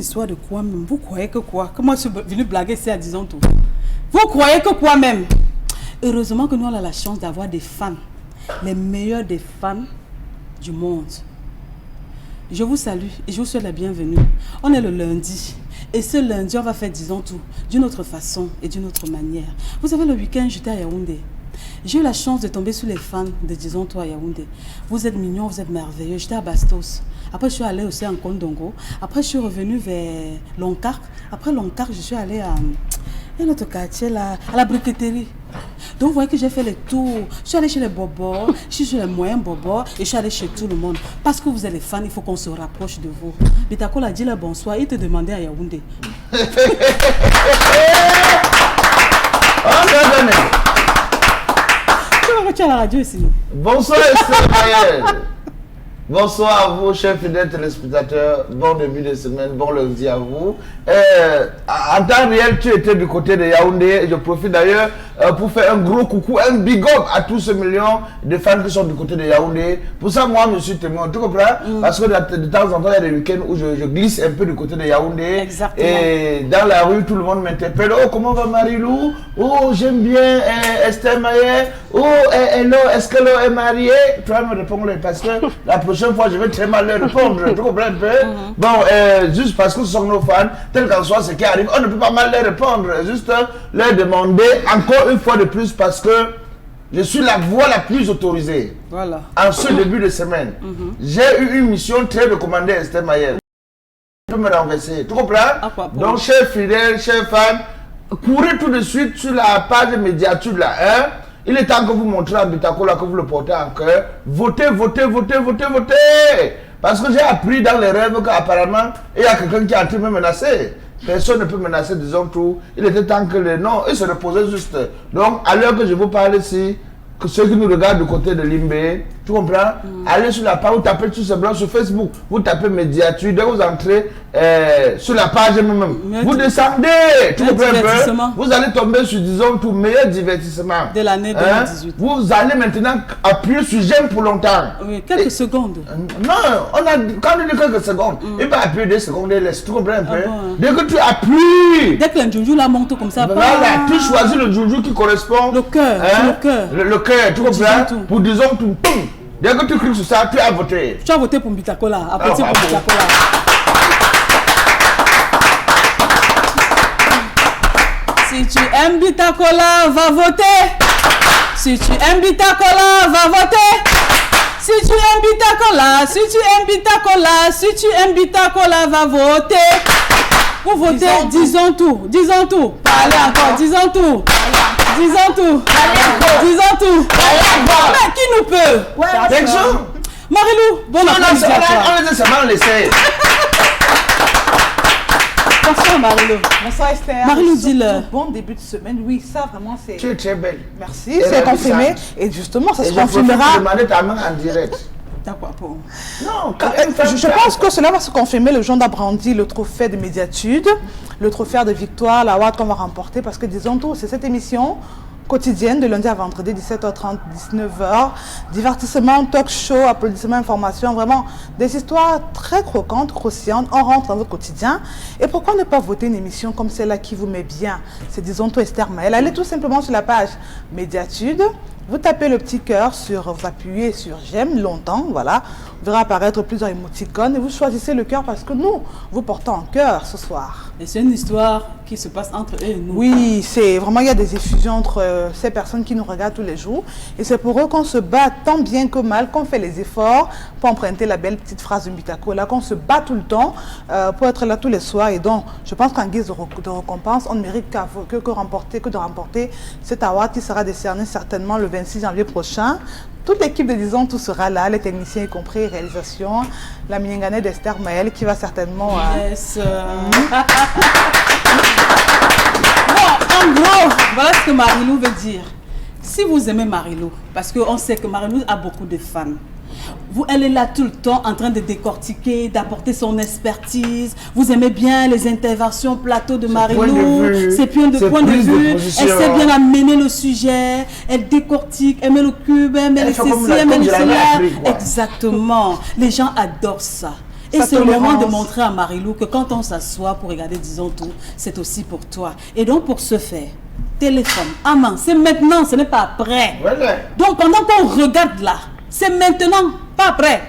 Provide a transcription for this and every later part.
histoire de quoi même? Vous croyez que quoi? Que moi je suis venu blaguer ici à disons tout. Vous croyez que quoi même? Heureusement que nous on a la chance d'avoir des fans, les meilleurs des fans du monde. Je vous salue et je vous souhaite la bienvenue. On est le lundi. Et ce lundi, on va faire disons tout d'une autre façon et d'une autre manière. Vous savez, le week-end, j'étais à Yaoundé. J'ai eu la chance de tomber sur les fans de Disons Tout à Yaoundé. Vous êtes mignons, vous êtes merveilleux. J'étais à Bastos. Après, je suis allée aussi en Kondongo. Après, je suis revenue vers Loncarc. Après Loncarc, je suis allée à un autre quartier, là, à la briqueterie. Donc, vous voyez que j'ai fait les tours. Je suis allée chez les bobos, je suis chez les moyens bobos et je suis allée chez tout le monde. Parce que vous êtes les fans, il faut qu'on se rapproche de vous. Bitako a dit le bonsoir, il te demandait à Yaoundé. Tu as la radio ici. Bonsoir Esther Mayel. Bonsoir à vous, chers fidèles téléspectateurs. Bon début de semaine, bon lundi à vous. En temps réel, tu étais du côté de Yaoundé. Je profite d'ailleurs pour faire un gros coucou, un big up à tous ces millions de fans qui sont du côté de Yaoundé. Pour ça, moi, je suis témoin. Tu comprends? Parce que de temps en temps, il y a des week-ends où je glisse un peu du côté de Yaoundé. Exactement. Et dans la rue, tout le monde m'interpelle. Oh, comment va Marilou? Oh, j'aime bien Esther Mayel. Oh, hello, est-ce qu'elle est mariée? Tu vas me répondre parce que la prochaine fois, je vais très mal leur répondre. Tu comprends un peu? Bon, juste parce que ce sont nos fans, tel qu'en soit ce qui arrive, on ne peut pas mal leur répondre. Juste leur demander encore une fois de plus parce que je suis la voix la plus autorisée. Voilà. En ce début de semaine, j'ai eu une mission très recommandée à Esther Mayel. Tu peux me renverser. Tu comprends? Donc, chers fidèles, chers fans, courez tout de suite sur la page médiature là. Hein? Il est temps que vous montrez à Bitako là, que vous le portez en cœur. Votez, votez, votez, votez, votez. Parce que j'ai appris dans les rêves qu'apparemment, il y a quelqu'un qui est en train de me menacer. Personne ne peut menacer, disons tout. Il était temps que les noms, ils se reposaient juste. Donc, à l'heure que je vous parle ici, que ceux qui nous regardent du côté de Limbé, tu comprends? Allez sur la page, vous tapez tout simplement sur Facebook, vous tapez médiature, dès que vous entrez sur la page même, vous descendez, tu comprends un peu? Vous allez tomber sur, disons, tout meilleur divertissement de l'année 2018. Vous allez maintenant appuyer sur j'aime pour longtemps. Oui, quelques secondes. Non, quand on dit quelques secondes, il va appuyer des secondes et laisse, tu comprends un peu? Dès que tu appuies, dès que le joujou la monte comme ça, voilà, tu choisis le joujou qui correspond. Le cœur, le cœur, tu comprends? Pour disons tout. Dès que tu cliques sur ça, tu as voté. Tu as voté pour Bitako là, applaudis pour Bitako là. Si tu aimes Bitako là, va voter. Si tu aimes Bitako là, va voter. Si tu aimes Bitako là, si tu aimes Bitako là, si tu aimes Bitako là, va voter. Vous votez, disons tout, disons tout. Allez encore, disons tout. Disons tout. Disons tout. Mais qui nous peut? Marilou, bon après-midi à toi. On les seulement laisser. Bonsoir Marilou. Bonsoir Esther. Marilou, dis-le. Bon début de semaine, oui, ça vraiment c'est... Tu es très belle. Merci, c'est confirmé. Et justement, ça se confirmera... Je vais demander ta main en direct. D'accord, bon. Non, je pense que cela va se confirmer le jour d'Abrandi, le trophée de médiatude, le trophée de victoire, la l'award qu'on va remporter, parce que disons tout, c'est cette émission quotidienne de lundi à vendredi, 17h30, 19h, divertissement, talk show, applaudissements, informations, vraiment des histoires très croquantes, croustillantes, on rentre dans votre quotidien. Et pourquoi ne pas voter une émission comme celle-là qui vous met bien? C'est disons tout Esther Mayel. Allez tout simplement sur la page médiatude. Vous tapez le petit cœur, vous appuyez sur j'aime longtemps, voilà. Vous verrez apparaître plusieurs émoticônes et vous choisissez le cœur parce que nous, vous portons en cœur ce soir. Et c'est une histoire qui se passe entre eux et nous. Oui, c'est vraiment, il y a des effusions entre ces personnes qui nous regardent tous les jours. Et c'est pour eux qu'on se bat tant bien que mal, qu'on fait les efforts pour emprunter la belle petite phrase de Bitako, là, qu'on se bat tout le temps pour être là tous les soirs. Et donc, je pense qu'en guise de récompense, on ne mérite que de remporter cet award qui sera décerné certainement le 26 janvier prochain. Toute l'équipe de Disons Tout sera là, les techniciens y compris, réalisation, la Miningane d'Esther Mayel qui va certainement... Yes. Bon, en gros, voilà ce que Marilou veut dire. Si vous aimez Marilou, parce qu'on sait que Marilou a beaucoup de fans, elle est là tout le temps en train de décortiquer, d'apporter son expertise. Vous aimez bien les interventions plateau de Marilou, ses points de vue. Elle sait bien amener le sujet, elle décortique, elle met le cube, elle met les ceci, elle met le cela. Exactement. Les gens adorent ça. Et c'est le moment de montrer à Marie-Lou que quand on s'assoit pour regarder Disons Tout, c'est aussi pour toi. Et donc pour ce faire, téléphone, à main, c'est maintenant, ce n'est pas après. Voilà. Donc pendant qu'on regarde là, c'est maintenant, pas après.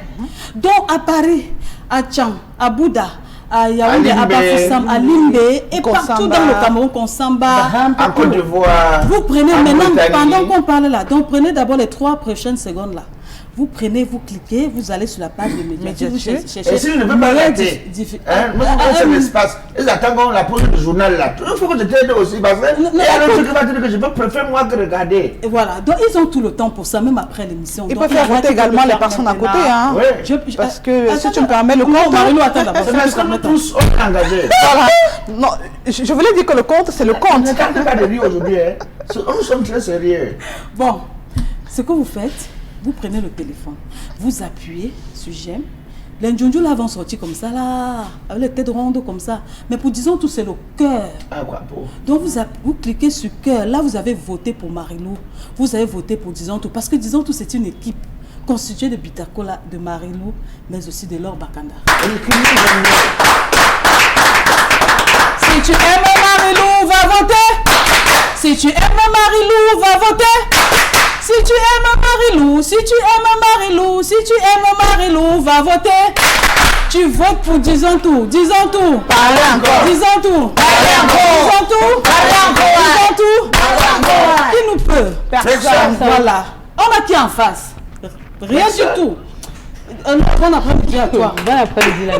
Donc à Paris, à Tchang, à Bouddha, à Yaoundé, à Bafoussam, à Limbe et partout dans le Cameroun, Konsamba, en Côte d'Ivoire. vous prenez maintenant, pendant qu'on parle là, donc prenez d'abord les 3 prochaines secondes là. Vous prenez, vous cliquez, vous allez sur la page de médiature, vous cherchez. Et si je ne veux pas rater, moi c'est l'espace. Ils attendent qu'on la pose du journal là. Il faut que je t'aide aussi parce que il y a l'autre qui va dire que je préfère moi que regarder. Et voilà, donc ils ont tout le temps pour ça, même après l'émission. Ils peuvent faire voter également les personnes à côté. Hein. Oui. Parce que si tu me permets le compte... Marie-Lou, attends d'abord. C'est parce que nous tous on est engagés. Voilà. Non, je voulais dire que le compte, c'est le compte. Ne tentez pas de rire aujourd'hui. Nous sommes très sérieux. Bon, ce que vous faites, vous prenez le téléphone, vous appuyez sur j'aime. Les Ndjondjou là vont sortir comme ça là, avec les têtes rondes comme ça. Mais pour Disons Tout, c'est le cœur. Ah quoi pour? Donc vous cliquez sur cœur. Là, vous avez voté pour Marie-Lou. Vous avez voté pour Disons Tout. Parce que Disons Tout, c'est une équipe constituée de Bitakola, de Marie-Lou, mais aussi de Laure Bakanda. Si tu aimes Marie-Lou, va voter. Si tu aimes Marie-Lou, va voter. Si tu aimes Marie-Lou, si tu aimes Marie-Lou, si tu aimes Marie-Lou, va voter. Tu votes pour Disons Tout. Disons Tout. Parlez encore. Disons Tout. Parlez encore. Disons Tout. Parlez encore. Disons Tout. Parlez encore. Qui nous peut? Personne. Voilà. On a qui en face? Rien du tout. Bon après-midi à toi. Bon après-midi la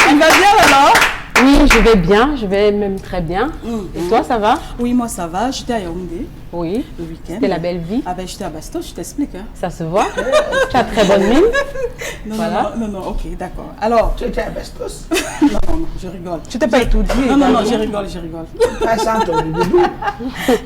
Tu vas bien alors? Oui, je vais bien, je vais même très bien. Et toi, ça va? Oui, moi ça va. J'étais à Yaoundé Oui. le week-end. C'était la belle vie. Ah ben j'étais à Bastos, je t'explique. Hein. Ça se voit. Tu as très bonne mine. Non, Voilà. non, ok, d'accord. Alors, Tu étais à Bastos. non, je rigole. Tu t'es pas tout dit. Non, je rigole. Pas sans ton début.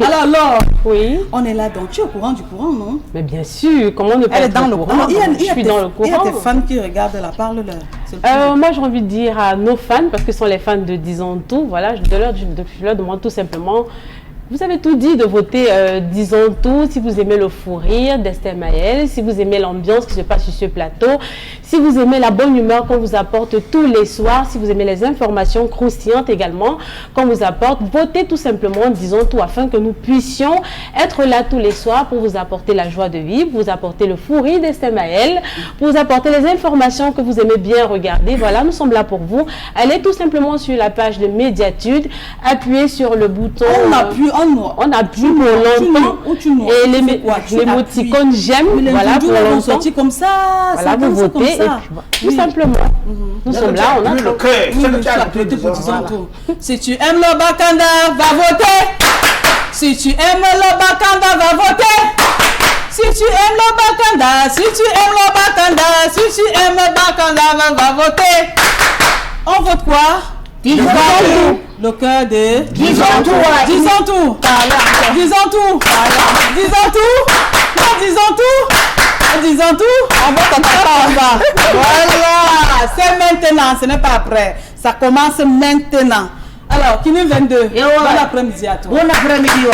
Alors, Laure, Oui. on est là, donc tu es au courant du courant, non? Mais bien sûr, comment ne pas Elle est être dans au le courant? courant. Je suis dans le Il y a courant. tes fans qui regardent là, parle-leur. C'est le plus- Moi, j'ai envie de dire à nos fans, parce que ce sont les fans de Disons Tout, voilà, je leur demande tout simplement, vous avez tout dit de voter Disons Tout, si vous aimez le fou rire d'Esther Maël, si vous aimez l'ambiance qui se passe sur ce plateau, si vous aimez la bonne humeur qu'on vous apporte tous les soirs, si vous aimez les informations croustillantes également qu'on vous apporte, votez tout simplement Disons Tout afin que nous puissions être là tous les soirs pour vous apporter la joie de vivre, vous apporter le fou rire d'Esther Maël, pour vous apporter les informations que vous aimez bien regarder. Voilà, nous sommes là pour vous. Allez tout simplement sur la page de Médiatude, appuyez sur le bouton. On appuie, On appuie pour longtemps. Et l'émoticône j'aime, voilà, pour vont longtemps. sortir comme ça. Voilà, ça vous comme ça, votez comme et ça. puis, tout simplement. Nous sommes là, on a le cœur. Oui, C'est le tu as cœur. voté pour Disons Tout. Si tu aimes le Bakanda, va voter. Si tu aimes le Bakanda, va voter. Si tu aimes le Bakanda, si tu aimes le Bakanda, si tu aimes le Bakanda, va voter. On vote quoi? Disons Tout. Le cœur de... Disons Tout. Disons Tout. Disons Tout. Disons Tout. Non, Disons Tout. Disons Tout. On vote en bas. Voilà. C'est maintenant, ce n'est pas après. Ça commence maintenant. Alors, Kini 22. Yo, Bon après-midi à toi. Bon après-midi.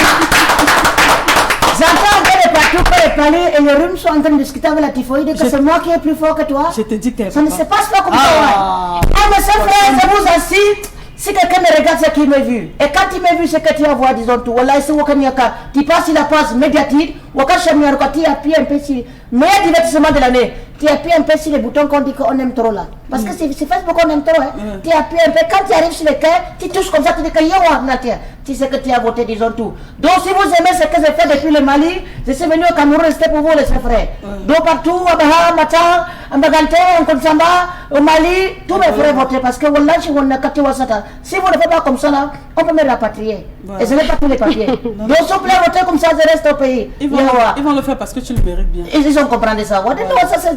J'entends que les partout que parler et les rhumes sont en train de discuter avec la typhoïde que c'est moi qui est plus fort que toi. Je te dis que... Ça ne se passe pas comme ça. Ah. Mais c'est frère, je vous assure, si quelqu'un me regarde, c'est qu'il m'a vu. Et quand il m'a vu, c'est que tu vas voir, disons tout. Voilà, c'est Wakanyaka. Tu passes sur la page médiatique, Wakachamiarka, tu appuies un peu sur le meilleur divertissement de l'année. Tu appuies un peu sur les boutons qu'on dit qu'on aime trop là. Parce que c'est Facebook qu'on aime trop. Hein. Tu appuies un peu, quand tu arrives sur le cœur, tu touches comme ça, tu dis que tu sais que tu as voté, disons tout. Donc si vous aimez ce que j'ai fait depuis le Mali, je suis venu au Cameroun rester pour vous, les frères. Donc partout, à Baha, Matan, à Bagante, en Konsamba, au Mali, tous mes frères votent parce que si vous ne faites pas comme ça là, on peut me rapatrier. Voilà. Et ce n'est pas tous les papiers. Donc s'il vous plaît, votez comme ça, je reste au pays. Ils vont le faire parce que tu le mérites bien. Ils ont compris ça. Ouais. Non, ça c'est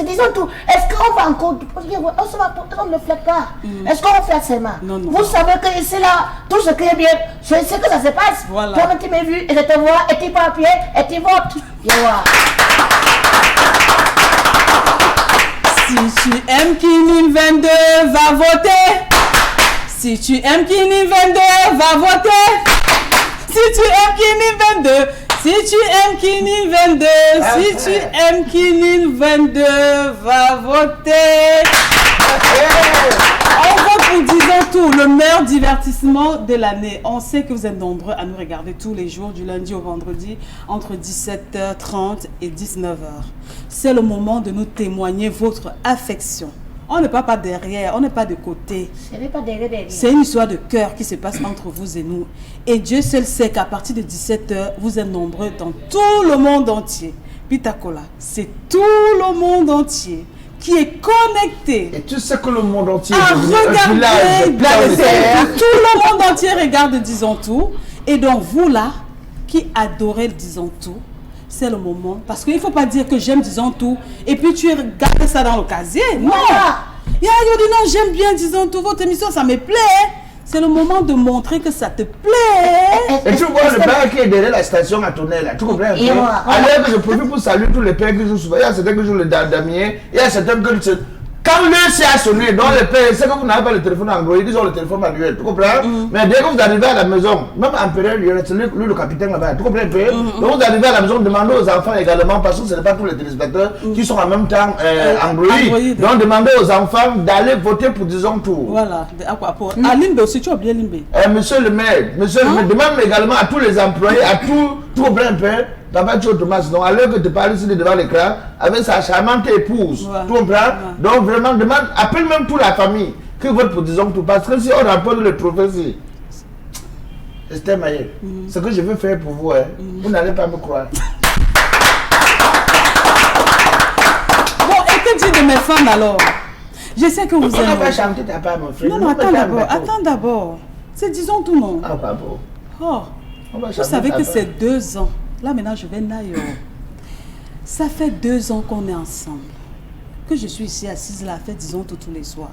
disons tout. Est-ce qu'on va encore. On ne le fait pas. Est-ce qu'on fait seulement? Non. Vous savez que ici là, tout ce qui est bien, c'est que ça se passe. Voilà. Toi, tu m'as vu et je te vois et tu peux appuyer et tu votes. Si tu aimes Kini 22, va voter. Si tu aimes Kini 22, va voter. Si tu aimes Kini 22, Si tu aimes Kinin 22, si tu aimes Kinin 22, va voter. On vote pour Disons Tout, le meilleur divertissement de l'année. On sait que vous êtes nombreux à nous regarder tous les jours, du lundi au vendredi, entre 17h30 et 19h. C'est le moment de nous témoigner votre affection. On n'est pas derrière, on n'est pas de côté. C'est une histoire de cœur qui se passe entre vous et nous. Et Dieu seul sait qu'à partir de 17h, vous êtes nombreux dans tout le monde entier. Pitacola, c'est tout le monde entier qui est connecté. Et tu sais que le monde entier regarde tout le monde entier regarde Disons Tout. Et donc vous là, qui adorez Disons Tout, c'est le moment. Parce qu'il ne faut pas dire que j'aime Disons Tout et puis tu gardes ça dans le casier. Non. Il y a dit non, j'aime bien Disons Tout, votre émission, ça me plaît. C'est le moment de montrer que ça te plaît. Et tu vois le père qui est derrière la station à tourner là, tu comprends un peu? Alors que je profite pour saluer tous les pères qui jouent souvent. Il y a certains qui jouent le Damien, il y a certains qui... Quand le C a sonné, donc les pères, c'est que vous n'avez pas le téléphone Android, ils ont le téléphone manuel, tu comprends? Mais dès que vous arrivez à la maison, même en période, c'est lui le capitaine là-bas, tu comprends un peu? Donc vous arrivez à la maison, demandez aux enfants également, parce que ce n'est pas tous les téléspectateurs qui sont en même temps Android. Donc demandez aux enfants d'aller voter pour Disons Tout. Voilà, pour Limbe aussi, tu as oublié Limbe. Monsieur le maire, demande également à tous les employés, à tout comprends un peu? Papa Thomas, donc à l'heure que tu parles ici devant l'écran, avec sa charmante épouse, tu comprends? Donc vraiment, demande, appelle même toute la famille qui vote pour Disons Tout, parce que si on remporte le trophée, Esther Mayel, ce que je veux faire pour vous, vous n'allez pas me croire. Bon, et que dit de mes fans alors? Je sais que vous aimez. On n'a pas chanté ta part, mon frère. Non, attends d'abord. C'est Disons Tout, non? Ah, pas bon. Oh, vous savez que c'est 2 ans. Là maintenant je vais naïr. Ça fait 2 ans qu'on est ensemble. Que je suis ici assise là, à faire Disons Tout tous les soirs.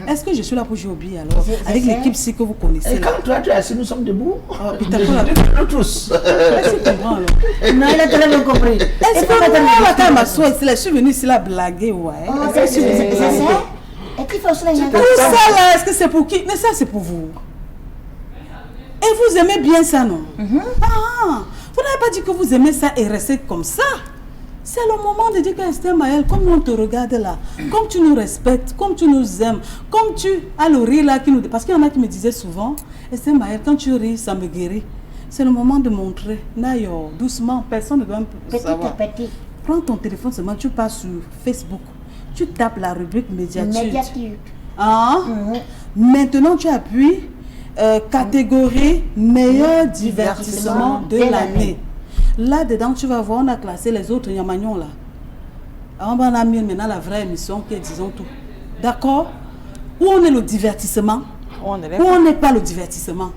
Est-ce que je suis là pour jouer au billet alors? Avec l'équipe-ci que vous connaissez. Et quand toi tu es assis, nous sommes debout. Nous tous. Est-ce que tu comprends alors? Non, il a très bien compris. Est-ce que moi, quand ma soeur ici, je suis venue ici là blaguer, ouais. C'est ça? Et qui fait cela? Tout ça là, est-ce que c'est pour qui? Mais ça c'est pour vous. Et vous aimez bien ça, non? Ah, vous n'avez pas dit que vous aimez ça et restez comme ça. C'est le moment de dire que Esther Mayel, comme on te regarde là, comme tu nous respectes, comme tu nous aimes, comme tu as le rire là qui nous... Parce qu'il y en a qui me disaient souvent, Esther Mayel, quand tu ris, ça me guérit. C'est le moment de montrer. Nayo, doucement, personne ne doit savoir. Petit. Prends ton téléphone seulement, tu passes sur Facebook. Tu tapes la rubrique médiatique. Ah, maintenant tu appuies catégorie meilleur divertissement de l'année. Là-dedans, tu vas voir, on a classé les autres Yamagnon là. On va mis maintenant la vraie émission qui est Disons Tout. D'accord? Où on est le divertissement, où on n'est pas le divertissement.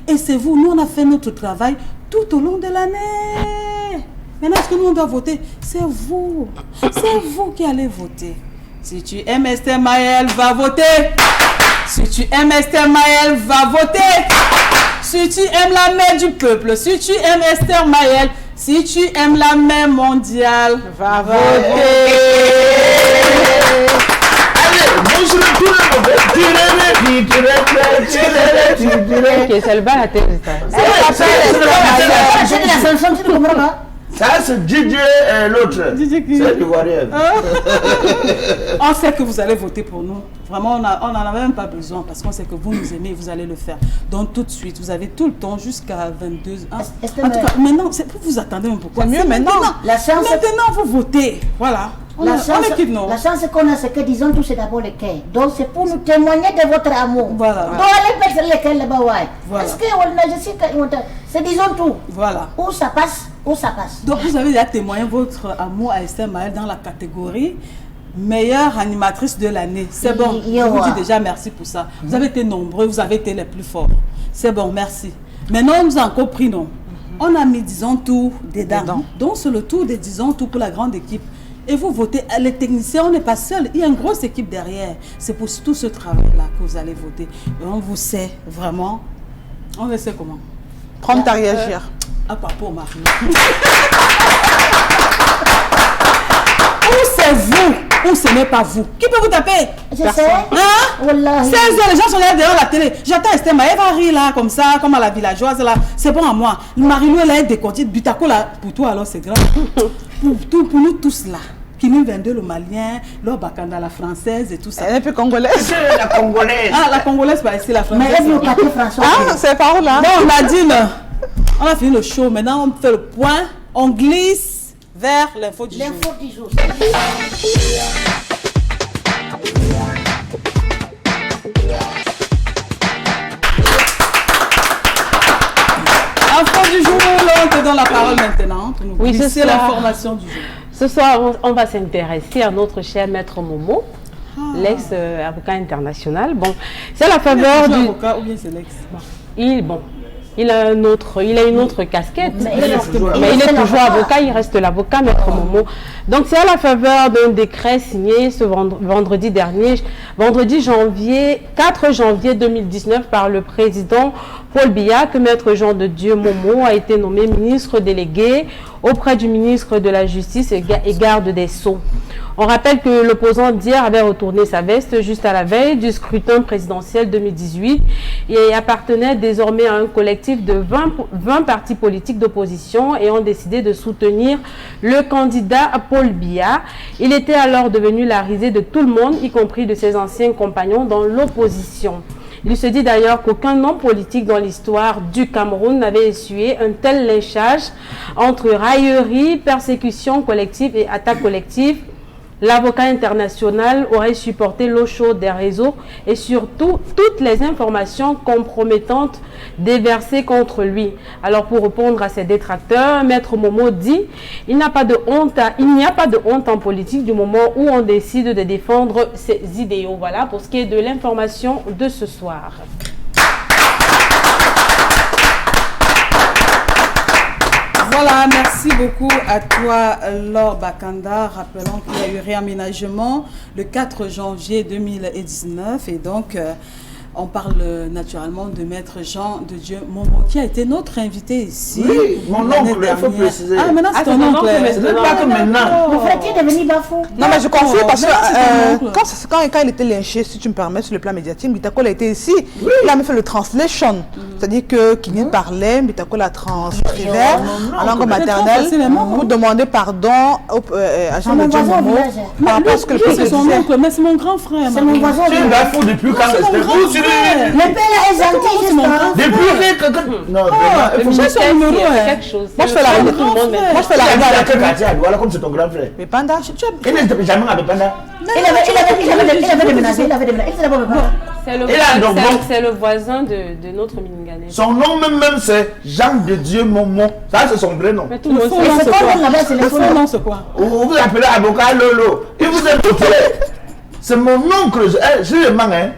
Et c'est vous, nous on a fait notre travail tout au long de l'année. Maintenant, est-ce que nous on doit voter? C'est vous. C'est vous qui allez voter. Si tu aimes Esther Mayel, va voter. Si tu aimes Esther Mayel, va voter. Si tu aimes la mère du peuple, si tu aimes Esther Mayel, si tu aimes la mère mondiale, va voter. Allez, bonjour tout le monde. Ok, c'est le bas la tête. C'est de la chanson, tu ne comprends pas? Ça, c'est DJ et l'autre. C'est l'Ivoirien. On sait que vous allez voter pour nous. Vraiment, on n'en a même pas besoin parce qu'on sait que vous nous aimez et vous allez le faire. Donc, tout de suite, vous avez tout le temps jusqu'à 22h. En tout cas, maintenant, c'est pour vous attendre un peu. C'est mieux maintenant. Maintenant, vous votez. Voilà. La chance qu'on a, c'est que Disons Tout, c'est d'abord le cœur. Donc, c'est pour nous témoigner de votre amour. Voilà. Donc, allez mettre le cœur là-bas, ouais. Voilà. Parce que c'est Disons Tout. Voilà. Où ça passe, où ça passe. Donc, vous avez déjà témoigné votre amour à Esther Mayel dans la catégorie meilleure animatrice de l'année. C'est bon. Je vous dis déjà merci pour ça. Vous avez été nombreux, vous avez été les plus forts. C'est bon, merci. Maintenant, on nous a encore pris, non? On a mis Disons Tout dedans. Donc, c'est le tour de Disons Tout pour la grande équipe. Et vous votez, les techniciens, on n'est pas seul. Il y a une grosse équipe derrière. C'est pour tout ce travail-là que vous allez voter. Et on vous sait vraiment. On le sait comment? Prompt à réagir. Ah, pas pour Marie. Où c'est vous ou ce n'est pas vous. Qui peut vous taper? Je sais. Hein? Wallah. 16 heures, les gens sont là derrière la télé. J'attends Esther, elle va rire là, comme ça, comme à la villageoise là. C'est bon à moi. Marie-Lou, elle est décontée. Butako là, pour toi alors c'est grave. pour nous tous là. Kimi 22, le malien, Laure Bakanda, la française et tout ça. Elle est un peu congolaise. C'est la congolaise. Ah, la congolaise, pas ici, la française. Mais elle est au quartier François. Ah, c'est par là. Bon, Nadine, on a fini le show. Maintenant, on fait le point. On glisse vers l'info du jour. L'info du jour. Info du jour, on te donne la parole maintenant. Pour nous Oui, glisser c'est ça. l'information du jour. Ce soir, on va s'intéresser à notre cher maître Momo, l'ex-avocat international. Bon, c'est la faveur du... avocat ou bien c'est l'ex? Il a une autre casquette, Mais il est toujours avocat, il reste l'avocat, maître Momo. Donc c'est à la faveur d'un décret signé ce vendredi dernier, 4 janvier 2019 par le président Paul Biya, que maître Jean de Dieu Momo a été nommé ministre délégué auprès du ministre de la Justice et garde des Sceaux. On rappelle que l'opposant d'hier avait retourné sa veste juste à la veille du scrutin présidentiel 2018 et appartenait désormais à un collectif de 20 partis politiques d'opposition et ont décidé de soutenir le candidat Paul Biya. Il était alors devenu la risée de tout le monde, y compris de ses anciens compagnons dans l'opposition. Il se dit d'ailleurs qu'aucun homme politique dans l'histoire du Cameroun n'avait essuyé un tel lynchage entre raillerie, persécution collective et attaque collective. L'avocat international aurait supporté l'eau chaude des réseaux et surtout toutes les informations compromettantes déversées contre lui. Alors pour répondre à ses détracteurs, maître Momo dit il n'y a pas de honte en politique du moment où on décide de défendre ses idéaux. Voilà pour ce qui est de l'information de ce soir. Voilà, merci beaucoup à toi, Laure Bakanda. Rappelons qu'il y a eu réaménagement le 4 janvier 2019 et donc on parle naturellement de maître Jean de Dieu Momo qui a été notre invité ici. Oui, mon oncle, il faut préciser. Ah, maintenant c'est ton oncle. Ce n'est pas que maintenant. Le frère est devenu bafou. Non, mais je confie parce non, que quand il était lynché, si tu me permets, sur le plan médiatique, Bitakol a été ici. Il a même fait le translation. C'est-à-dire que Kinyin parlait, Bitakol a transcrivé en langue maternelle pour demander pardon à Jean de Dieu Momo par rapport à ce que le C'est son oncle, mais c'est mon grand frère. C'est mon voisin. Tu es bafou depuis quand c'était Le père est gentil, j'espère. depuis que... Non, J'ai son numéro. Quelque chose. Moi, je fais la tout reine. le monde maintenant. Moi, je fais la il a reine. quel quartier, voilà comme c'est ton grand frère. Mais Panda, Il n'était jamais avec Panda. Il avait déménagé. Il était d'abord C'est le voisin de notre Minganais. Son nom même c'est Jean de Dieu Momo. Ça c'est son vrai nom. Mais tout le monde faux sait. nom, c'est quoi quoi? là-bas, c'est Le les faux faux nom, c'est quoi? Vous appelez avocat Lolo. Il vous a écouté. C'est mon oncle. Je le mens, hein.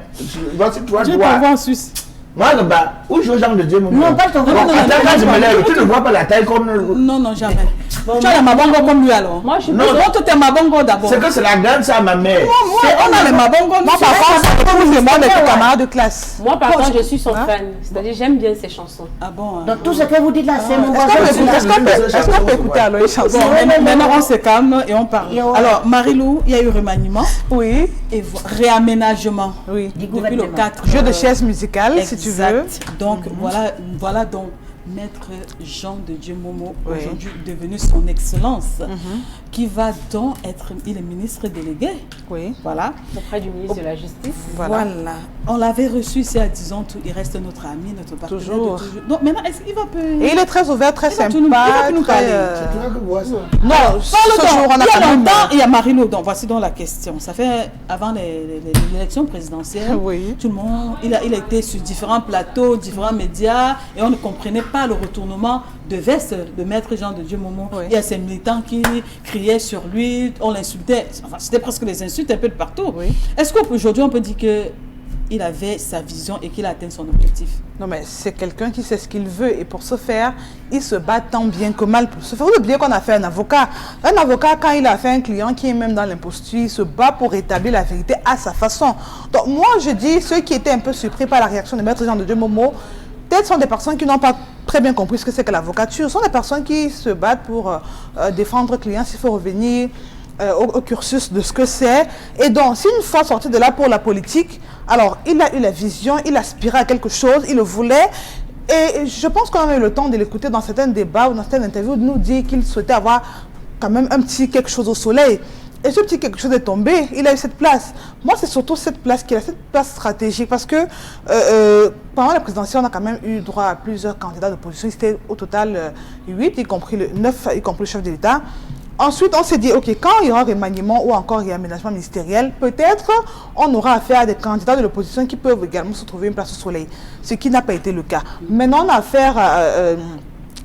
Voici toi, Je tu te vois. vois en Suisse. Moi, là-bas, où je Jean de Dieu Momo. Non, pas ton Bon, grand. attends, quand je me lève, tu ne vois pas la taille comme... Non, jamais. Tu as les mabongo comme lui alors. Moi, je suis Non. Donc, tu es mabongo d'abord. C'est que c'est la grande ça, ma mère. On a les mabongo. Moi, par contre, c'est moi, on est camarades de classe. Moi, par contre, je suis son fan. C'est-à-dire, j'aime bien ses chansons. Ah bon. Donc tout ce que vous dites là, c'est mon Est-ce voisin. qu'on peut écouter alors les chansons? Bon, maintenant on se calme et on parle. Et on- Alors, Marie-Lou, il y a eu remaniement Oui, et réaménagement oui. Du depuis le gouvernement. 4. Jeu de chaises musicales, si tu veux. Exact. Donc, voilà donc Maître Jean de Dieu Momo, Oui. aujourd'hui devenu son excellence, qui va donc être, il est ministre délégué. Oui. Voilà. Auprès du ministre de la Justice. Voilà. On l'avait reçu ici à disons tout. Il reste notre ami, notre partenaire. de Toujours. Donc maintenant, est-ce qu'il va Et il est très ouvert, très Il va sympa. tout nous- il va tout nous très, parler. C'est toi qui vois ça. Non, ce Parle jour, on a il y quand a même... longtemps, il y a Marie-Lou. Donc voici donc la question. Ça fait avant l'élection présidentielle. Oui. Tout le monde, il a été sur différents plateaux, différents médias, et on ne comprenait pas le retournement de veste de Maître Jean de Dieu Momo. Oui. Il y a ces militants qui criaient sur lui, on l'insultait. Enfin, c'était presque des insultes un peu de partout. Oui. Est-ce qu'aujourd'hui on peut dire que il avait sa vision et qu'il a atteint son objectif? Non, mais c'est quelqu'un qui sait ce qu'il veut et pour ce faire, il se bat tant bien que mal pour se faire. Vous oubliez qu'on a fait un avocat. Un avocat, quand il a fait un client qui est même dans l'imposture, il se bat pour établir la vérité à sa façon. Donc moi, je dis, ceux qui étaient un peu surpris par la réaction de Maître Jean de Dieu Momo, peut-être sont des personnes qui n'ont pas très bien compris ce que c'est que l'avocature. Ce sont des personnes qui se battent pour défendre le client s'il faut revenir au cursus de ce que c'est. Et donc, si une fois sorti de là pour la politique, alors il a eu la vision, il aspirait à quelque chose, il le voulait. Et je pense qu'on a eu le temps de l'écouter dans certains débats ou dans certaines interviews, de nous dire qu'il souhaitait avoir quand même un petit quelque chose au soleil. Et ce petit quelque chose est tombé, il a eu cette place. Moi, c'est surtout cette place qui est cette place stratégique, parce que pendant la présidentielle, on a quand même eu droit à plusieurs candidats d'opposition. C'était au total 8, y compris 9, y compris le chef de l'État. Ensuite, on s'est dit, OK, quand il y aura remaniement ou encore réaménagement ministériel, peut-être on aura affaire à des candidats de l'opposition qui peuvent également se trouver une place au soleil, ce qui n'a pas été le cas. Maintenant, on a affaire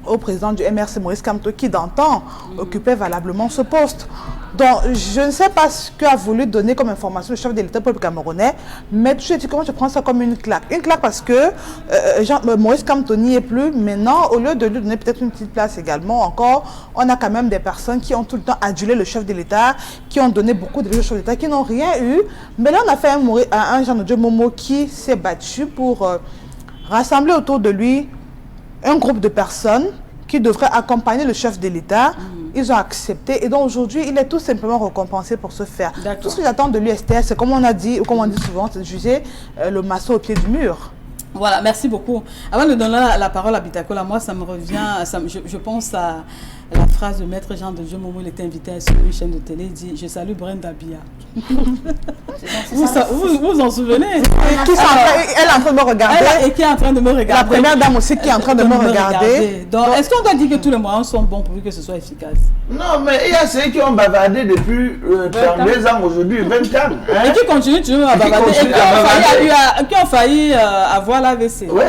au président du MRC, Maurice Kamto, qui d'antan occupait valablement ce poste. Donc, je ne sais pas ce qu'a voulu donner comme information le chef de l'État peuple camerounais, mais je dis comment je prends ça comme une claque. Une claque parce que Maurice Kamto n'y est plus. Maintenant, au lieu de lui donner peut-être une petite place également, encore, on a quand même des personnes qui ont tout le temps adulé le chef de l'État, qui ont donné beaucoup de chefs de l'État, qui n'ont rien eu. Mais là, on a fait un Jean de Dieu Momo qui s'est battu pour rassembler autour de lui un groupe de personnes qui devraient accompagner le chef de l'État. Ils ont accepté et donc aujourd'hui, il est tout simplement récompensé pour ce faire. Tout ce que j'attends de lui, Esther, c'est comme on a dit, ou comme on dit souvent, c'est de juger le maçon au pied du mur. Voilà, merci beaucoup. Avant de donner la parole à Bitakola, moi, ça me revient, je pense à la phrase de Maître Jean de Dieu Momo, il était invité sur une chaîne de télé, il dit « Je salue Brenda Bia ». Vous vous en souvenez? Elle est en train de me regarder. Et qui est en train de me regarder. La première dame aussi qui est en train de me regarder. Donc, est-ce qu'on doit dire que tous les moyens sont bons pour que ce soit efficace? Non, mais il y a ceux qui ont bavardé depuis 32 ans aujourd'hui, 20 ans. Hein? Et qui continuent toujours à bavarder. Et qui ont failli avoir l'AVC. Oui,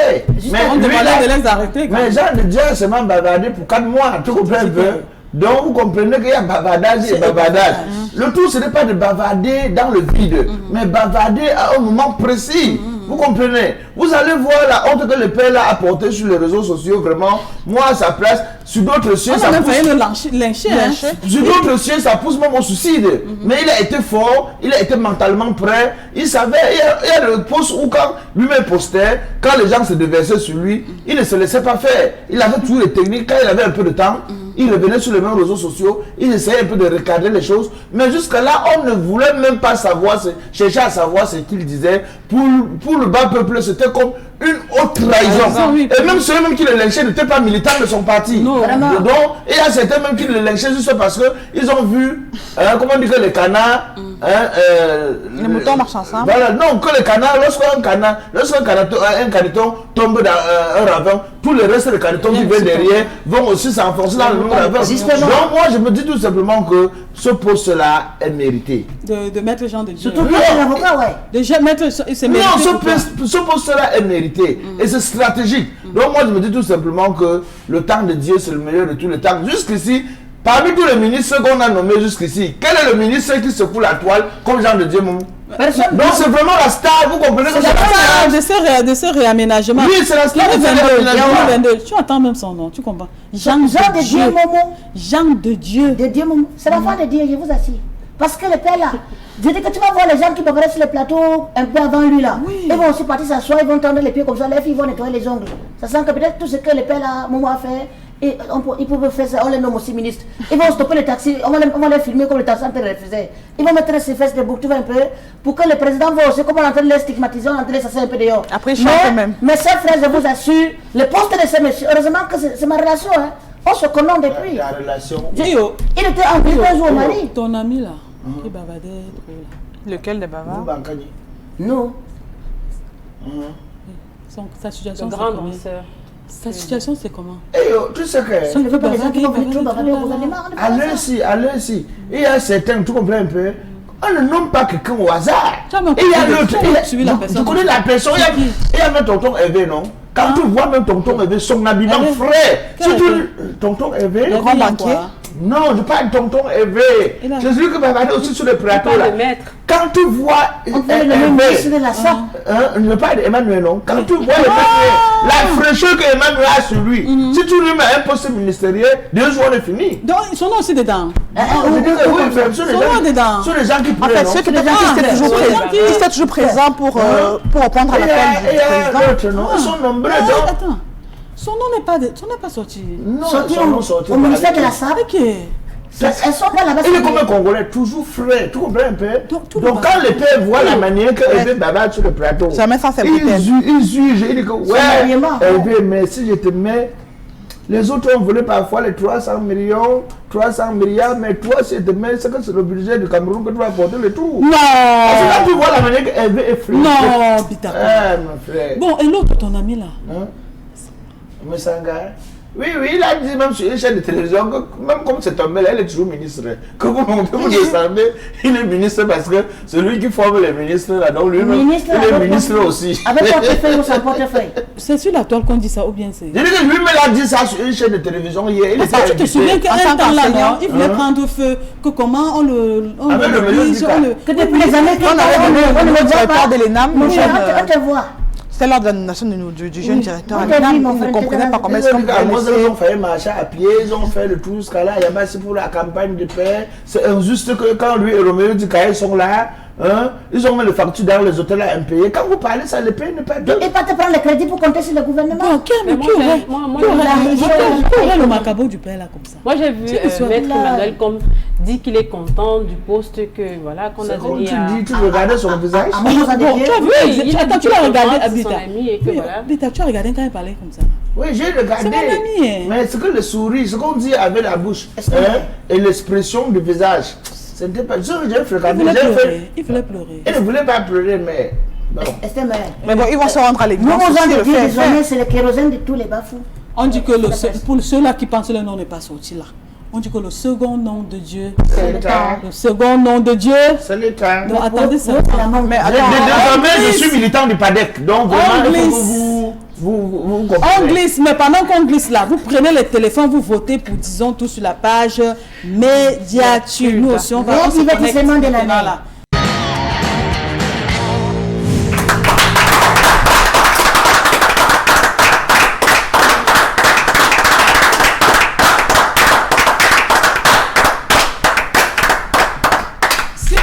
mais on demandait de les arrêter. Mais Jean de Dieu a seulement bavardé pour 4 mois, tu comprends un peu? Donc vous comprenez qu'il y a bavardage et bavardage. Le tout, ce n'est pas de bavarder dans le vide, mais bavarder à un moment précis. Vous comprenez? Vous allez voir la honte que le père a apportée sur les réseaux sociaux, vraiment. Moi, à sa place, sur d'autres cieux, ça pousse. Sur d'autres cieux, ça pousse même au suicide. Mais il a été fort, il a été mentalement prêt. Il savait, il y a le poste où quand lui-même postait, quand les gens se déversaient sur lui, il ne se laissait pas faire. Il avait toutes les techniques, quand il avait un peu de temps, il revenait sur les mêmes réseaux sociaux, il essayait un peu de recadrer les choses. Mais jusqu'à là, on ne voulait même pas savoir, chercher à savoir ce qu'il disait. Pour le bas peuple, c'était comme une haute trahison. Et même ceux qui le lynchaient n'étaient pas militants de son parti. Donc, il y a certains même qui le lynchaient juste parce qu'ils ont vu, comment dire que les canards, les moutons marchent ensemble. Voilà, non, que les canards, lorsqu'un caniton tombe dans un ravin, tous les restes des canitons qui viennent derrière vont aussi s'enfoncer dans le même ravin. Donc, moi, je me dis tout simplement que ce poste-là est mérité. De mettre Jean de Dieu. Surtout l'avocat, ouais. De mettre, c'est mérité. Non, ce poste-là est mérité. Et c'est stratégique. Donc, moi, je me dis tout simplement que le temps de Dieu, c'est le meilleur de tous les temps. Jusqu'ici, parmi tous les ministres qu'on a nommés jusqu'ici, quel est le ministre qui secoue la toile comme Jean de Dieu Momo? Personne. Donc c'est vraiment la star, vous comprenez que c'est la star de ce réaménagement. Oui, c'est la star de ce réaménagement. Tu entends même son nom, tu comprends? Jean de Dieu Momo. Jean de Dieu. De Dieu Momo. C'est l'enfant de Dieu, je vous assure. Parce que le père là, je dis que tu vas voir les gens qui apparaissent sur le plateau un peu avant lui là. Oui. Ils vont aussi partir s'asseoir, ils vont tendre les pieds comme ça, les filles vont nettoyer les ongles. Ça sent que peut-être tout ce que le père là, Momo a fait, et ils peuvent faire ça, on les nomme aussi ministres. Ils vont stopper les taxis, on va les filmer comme le taxi les faisait. Ils vont mettre ses fesses de bouc, tu vois un peu, pour que le président voit aussi comment on est en train de les stigmatiser, on est en train de les chasser un peu dehors. Après, ils chantent même. Mais chers frères, je vous assure, le poste de ces messieurs, heureusement que c'est ma relation, hein. On se connaît depuis. La relation. Il était en plus un jour au Mali. Ton ami là, qui bavardait trop là. Lequel des bavards? Non. Sa situation, c'est comment? Sa situation, c'est comment? Tu sais que... Ce ne veut pas les gens qui vont venir trop bavarder au gouvernement. Allez-y. Il y a certains, tu comprends un peu, on ne nomme pas quelqu'un au hasard. Et il y a l'autre. Tu connais la personne. Il y a même tonton Hervé, non? Quand tu vois même tonton Hervé, son habillement frais. Tonton Hervé, le grand banquier. Non, je parle de tonton Hervé. C'est celui qui va aller aussi sur les plateaux là. Quand tu vois ne parle d'Emmanuel, non? Quand tu vois la fraîcheur que Emmanuel a sur lui, si tu lui mets un poste ministériel, 2 jours on est fini. Donc ils sont aussi dedans. Ce sont les gens qui prennent. En fait, ceux qui étaient toujours présents pour répondre à l'appel du président. Ils sont nombreux. Son nom n'est pas sorti. Non, sorti au ministère de la SAP. Elles sont pas là-bas. Il est comme un Congolais, toujours frais. Tu comprends un peu? Donc, Donc quand les pères voient la manière qu'Hervé bavard sur le plateau, Jamais ça, c'est ils brutal. jugent. Ils disent que, ouais, mariement. Hervé, mais si je te mets... Les autres ont volé parfois les 300 millions, 300 milliards, mais toi, si je te mets, c'est que c'est le budget du Cameroun que tu vas porter le tout. Non. Parce que là, tu vois la manière qu'Hervé est frais. Non, Bitako. Mon frère. Bon, et l'autre, ton ami là? Hein? Moussanga. Oui, il a dit même sur une chaîne de télévision que même comme c'est tombé là, il est toujours ministre. Que vous montez, vous descendez, il est ministre parce que c'est lui qui forme les ministres là. Donc lui, il est ministre aussi. Avec portefeuille ou sans portefeuille? C'est sur la toile qu'on dit ça ou bien c'est... Je dis que lui-même a dit ça sur une chaîne de télévision hier. Il Est-ce que tu te souviens qu'un temps là, non, il voulait prendre feu, que comment on le dirige, Que depuis les années qu'on On le directeur de l'ENAM, on te voit. c'était lors de la nomination du jeune directeur. Moi, j'ai vu, Il mon ne frère, comprenait pas comment Ils est-ce qu'on pouvait ont fait marcher à pied, ils ont fait le tout jusqu'à là. Il y a pas si pour la campagne de paix. C'est injuste que quand lui et Roméo dit qu'ils sont là, hein, ils ont mis les factures dans les hôtels à impayés. Quand vous parlez, ça les paye, ne pas deux. Et pas te prendre le crédit pour compter sur le gouvernement. Bon, qui aurait le macabo du père là comme ça? Moi j'ai vu Maître Emmanuel comme dit qu'il est content du poste que voilà qu'on a donné à... Tu regardais son visage. Bon, tu as vu, attends, tu l'as regardé, Abita. Voilà. Abita, tu as regardé quand il parlait comme ça? Oui, j'ai regardé. C'est mon ami, hein. Mais c'est que le sourire, ce qu'on dit avec la bouche hein, et l'expression du visage, c'était pas. J'ai fréquenté. Il voulait pleurer. Il ne voulait pas pleurer, mais. Bon. Mais bon, ils vont se rendre à l'église. Nous, aux gens le de Dieu, faire. désormais, c'est le kérosène de tous les bafous. On dit que pour ceux-là qui pensent que le nom n'est pas sorti là, on dit que le second nom de Dieu, C'est le temps. le second nom de Dieu. C'est le temps. Donc attendez ça. Mais Désormais, je suis militant du PADEC. Donc vraiment, il faut que vous comprenez. On glisse, mais pendant qu'on glisse là, vous prenez les téléphones, vous votez pour, disons, tout sur la page médiature. Nous aussi, on va Le divertissement de l'année. Voilà. Si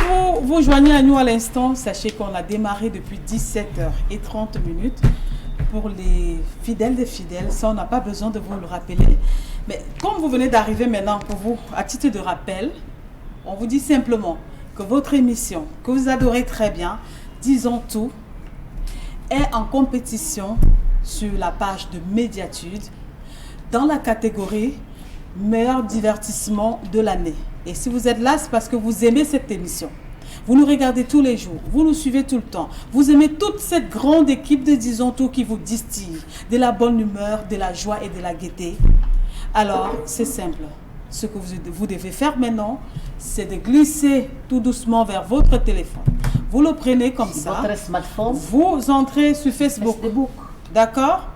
vous joignez à nous à l'instant, sachez qu'on a démarré depuis 17h30. Pour les fidèles des fidèles, ça on n'a pas besoin de vous le rappeler. Mais comme vous venez d'arriver maintenant, pour vous, à titre de rappel, on vous dit simplement que votre émission, que vous adorez très bien, Disons Tout, est en compétition sur la page de Médiatude dans la catégorie meilleur divertissement de l'année. Et si vous êtes là, c'est parce que vous aimez cette émission. Vous nous regardez tous les jours, vous nous suivez tout le temps. Vous aimez toute cette grande équipe de Disons Tout qui vous distille de la bonne humeur, de la joie et de la gaieté. Alors, c'est simple. Ce que vous devez faire maintenant, c'est de glisser tout doucement vers votre téléphone. Vous le prenez comme ça. Votre smartphone. Vous entrez sur Facebook. D'accord?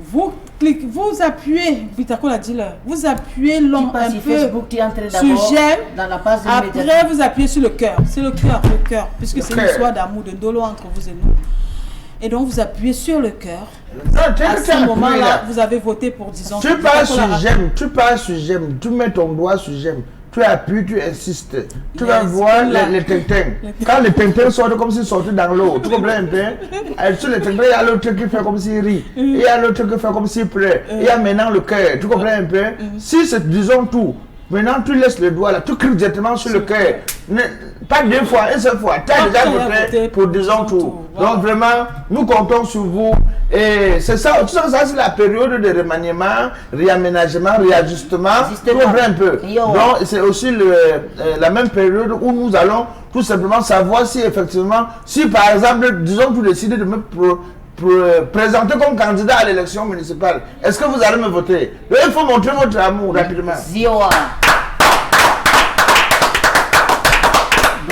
Vous cliquez, vous appuyez, Vitako l'a dit là, vous appuyez long un peu Facebook, tu entres sur d'abord j'aime, dans la page de après Médiature. vous appuyez sur le cœur, c'est le cœur, puisque c'est une histoire d'amour, de dolo entre vous et nous. Et donc vous appuyez sur le cœur. À ce moment-là, vous avez voté pour, disons... Tu pars sur j'aime, tu mets ton doigt sur j'aime. Tu appuies, tu insistes. Tu vas voir les tintins. Quand les tintins sortent comme s'ils sortaient dans l'eau, tu comprends un peu? Sur les tintins, il y a l'autre qui fait comme s'il rit. Il y a l'autre qui fait comme s'il pleure. Il y a maintenant le cœur. Tu comprends un peu? Si c'est disons tout, maintenant tu laisses le doigt là, tu cliques directement sur le cœur. Pas deux fois, une seule fois. Tu as déjà voté pour disons tout. Donc vraiment, nous comptons sur vous. Et c'est ça, tout ça c'est la période de remaniement, réaménagement, réajustement. Tu comprends un peu? Donc c'est aussi la même période où nous allons tout simplement savoir si effectivement, si par exemple, disons, vous décidez de me présenter comme candidat à l'élection municipale, est-ce que vous allez me voter? Il faut montrer votre amour rapidement.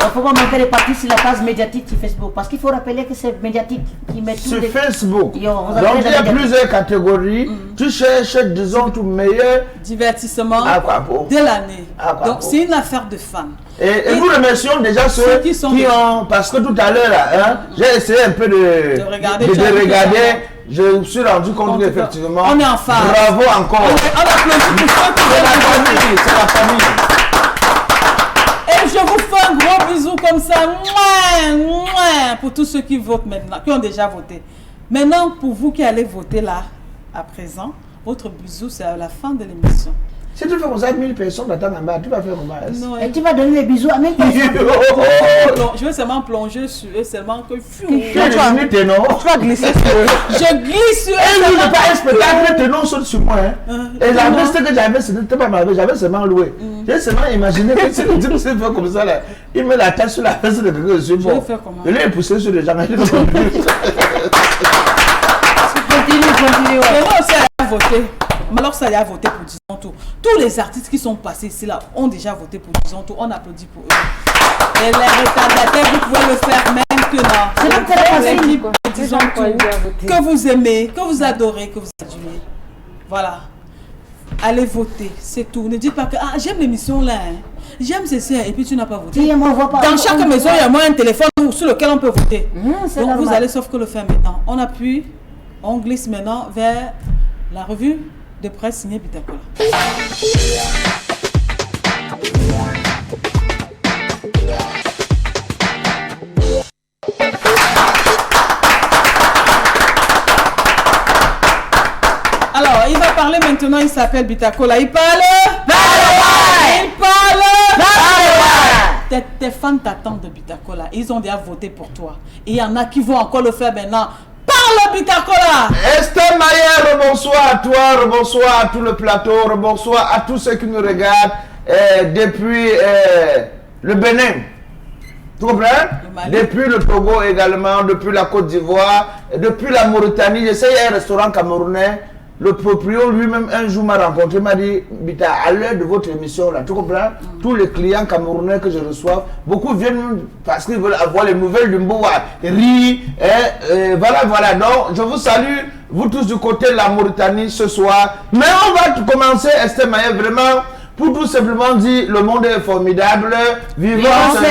Il faut pas montrer les parties sur la page médiatique sur Facebook. Parce qu'il faut rappeler que c'est médiatique qui met tout. Sur Facebook. Donc il y a plusieurs catégories. Tu cherches, disons, tout meilleur divertissement de l'année. Donc c'est une affaire de fans. Et nous remercions déjà ceux qui ont. Parce que tout à l'heure, hein, j'ai essayé un peu de regarder. Je me suis rendu compte qu'effectivement. On est en phase. Bravo encore. On applaudit pour ceux qui c'est la famille. C'est la famille. Et je vous fais un gros bisou comme ça, pour tous ceux qui votent maintenant, qui ont déjà voté. Maintenant, pour vous qui allez voter là, à présent, votre bisou, c'est à la fin de l'émission. Si tu fais comme ça, 1000 personnes t'attendent en bas, tu vas faire comment? Non, Et tu vas donner des bisous à 1000 personnes. je vais seulement plonger sur eux, seulement que Tu vas devenir ténor. Tu vas glisser sur eux. je glisse sur Un eux. jour, je pas un spectacle, ténor saute sur moi. Et la veste que j'avais, ce n'était pas ma veste, j'avais seulement loué. J'ai seulement imaginé que si le type se fait comme ça, là, il met la tête sur la veste de quelqu'un, je suis bon. vais faire comment? Je l'ai poussé sur les gens. Continue, ouais. Mais moi aussi, elle a voté. Alors ça, il a voté pour Dizonto. Tous les artistes qui sont passés ici là ont déjà voté pour Dizonto. On applaudit pour eux. Et les retardataires, vous pouvez le faire maintenant. C'est là que c'est facile. L'équipe de Dizonto que vous aimez, que vous adorez, que vous admirez. Voilà. Allez voter, c'est tout. Ne dites pas que j'aime l'émission là. J'aime ceci et puis tu n'as pas voté. Dans chaque maison, il y a moins un téléphone sur lequel on peut voter. Donc normal. vous allez sauf que le faire maintenant. On appuie, on glisse maintenant vers la revue de presse signée Bittacola. Alors, il va parler maintenant, il s'appelle Bittacola. Il parle. Il parle. Tes fans t'attendent de Bittacola. Ils ont déjà voté pour toi. Et il y en a qui vont encore le faire maintenant. Parle Bittacola. Esther Mayer, bonsoir à toi, bonsoir à tout le plateau, bonsoir à tous ceux qui nous regardent depuis le Bénin. Tu comprends? Depuis le Togo également, depuis la Côte d'Ivoire, depuis la Mauritanie. J'essaye un restaurant camerounais. Le proprio lui-même un jour m'a rencontré, m'a dit Bita, à l'heure de votre émission là, tu comprends? Tous les clients camerounais que je reçois, beaucoup viennent parce qu'ils veulent avoir les nouvelles du Mboua, riz, voilà. Donc je vous salue, vous tous du côté de la Mauritanie ce soir. Mais on va commencer, Esther Mayer, vraiment. Pour tout simplement dire, le monde est formidable, vivons ensemble.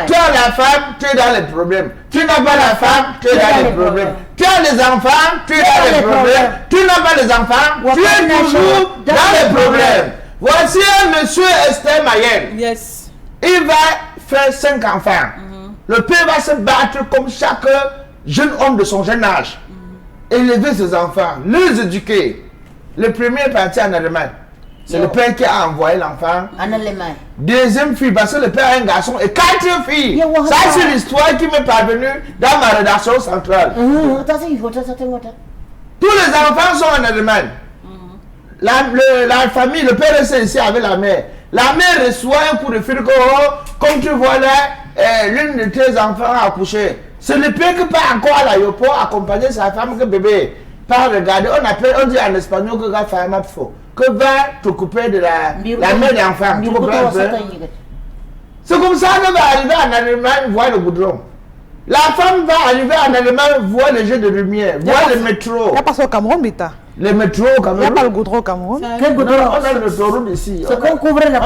Tu as la femme, tu es dans les problèmes. Tu n'as pas la femme, tu es dans les problèmes. Tu as les enfants, tu es dans les problèmes. Tu n'as pas les enfants, tu es toujours dans les problèmes. Voici un monsieur Esther Mayer. Yes. Il va faire 5 enfants. Le père va se battre comme chaque jeune homme de son jeune âge. Élever ses enfants, les éduquer. Le premier est parti en Allemagne. C'est le père qui a envoyé l'enfant. En Allemagne. Deuxième fille, parce que le père a un garçon et 4 filles. Ça, c'est l'histoire qui m'est parvenue dans ma rédaction centrale. Tous les enfants sont en Allemagne. La famille, le père est ici avec la mère. La mère reçoit un coup de fil comme tu vois là, l'une de tes enfants a accouché. C'est le père qui part encore à l'aéroport accompagner sa femme que bébé. Pas regarder, on dit en espagnol que la femme a faux. Que va t'occuper de la mère d'enfant. Tu comprends? C'est comme ça qu'elle va arriver en Allemagne voir le goudron. La femme va arriver en Allemagne voir les jeux de lumière, voir le métro. Il n'y a pas ça au Cameroun, Bita. Le métro au Cameroun. Il n'y a pas le goudron au Cameroun. Quel goudron? On a le taureau ici. On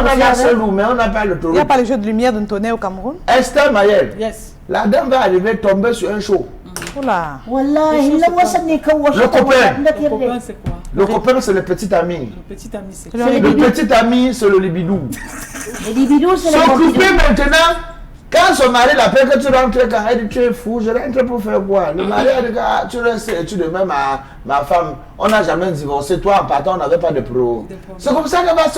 a la seule mais on n'a pas le taureau. Il n'y a pas les jeux de lumière d'un tonnerre au Cameroun. Esther Mayer. Yes. La dame va arriver tomber sur un show. Oula. Le copain. Le copain, c'est quoi? Le copain, c'est le petit ami. Le petit ami, c'est quoi? Le petit ami, c'est le libidou. Le libidou, c'est le s'occuper maintenant. Quand son mari l'appelle que tu rentres, quand elle dit tu es fou, je rentre pour faire quoi? Le mari a dit tu restes et tu demeures ma femme. On n'a jamais divorcé. Toi, en partant, on n'avait pas de pro. C'est comme ça qu'elle va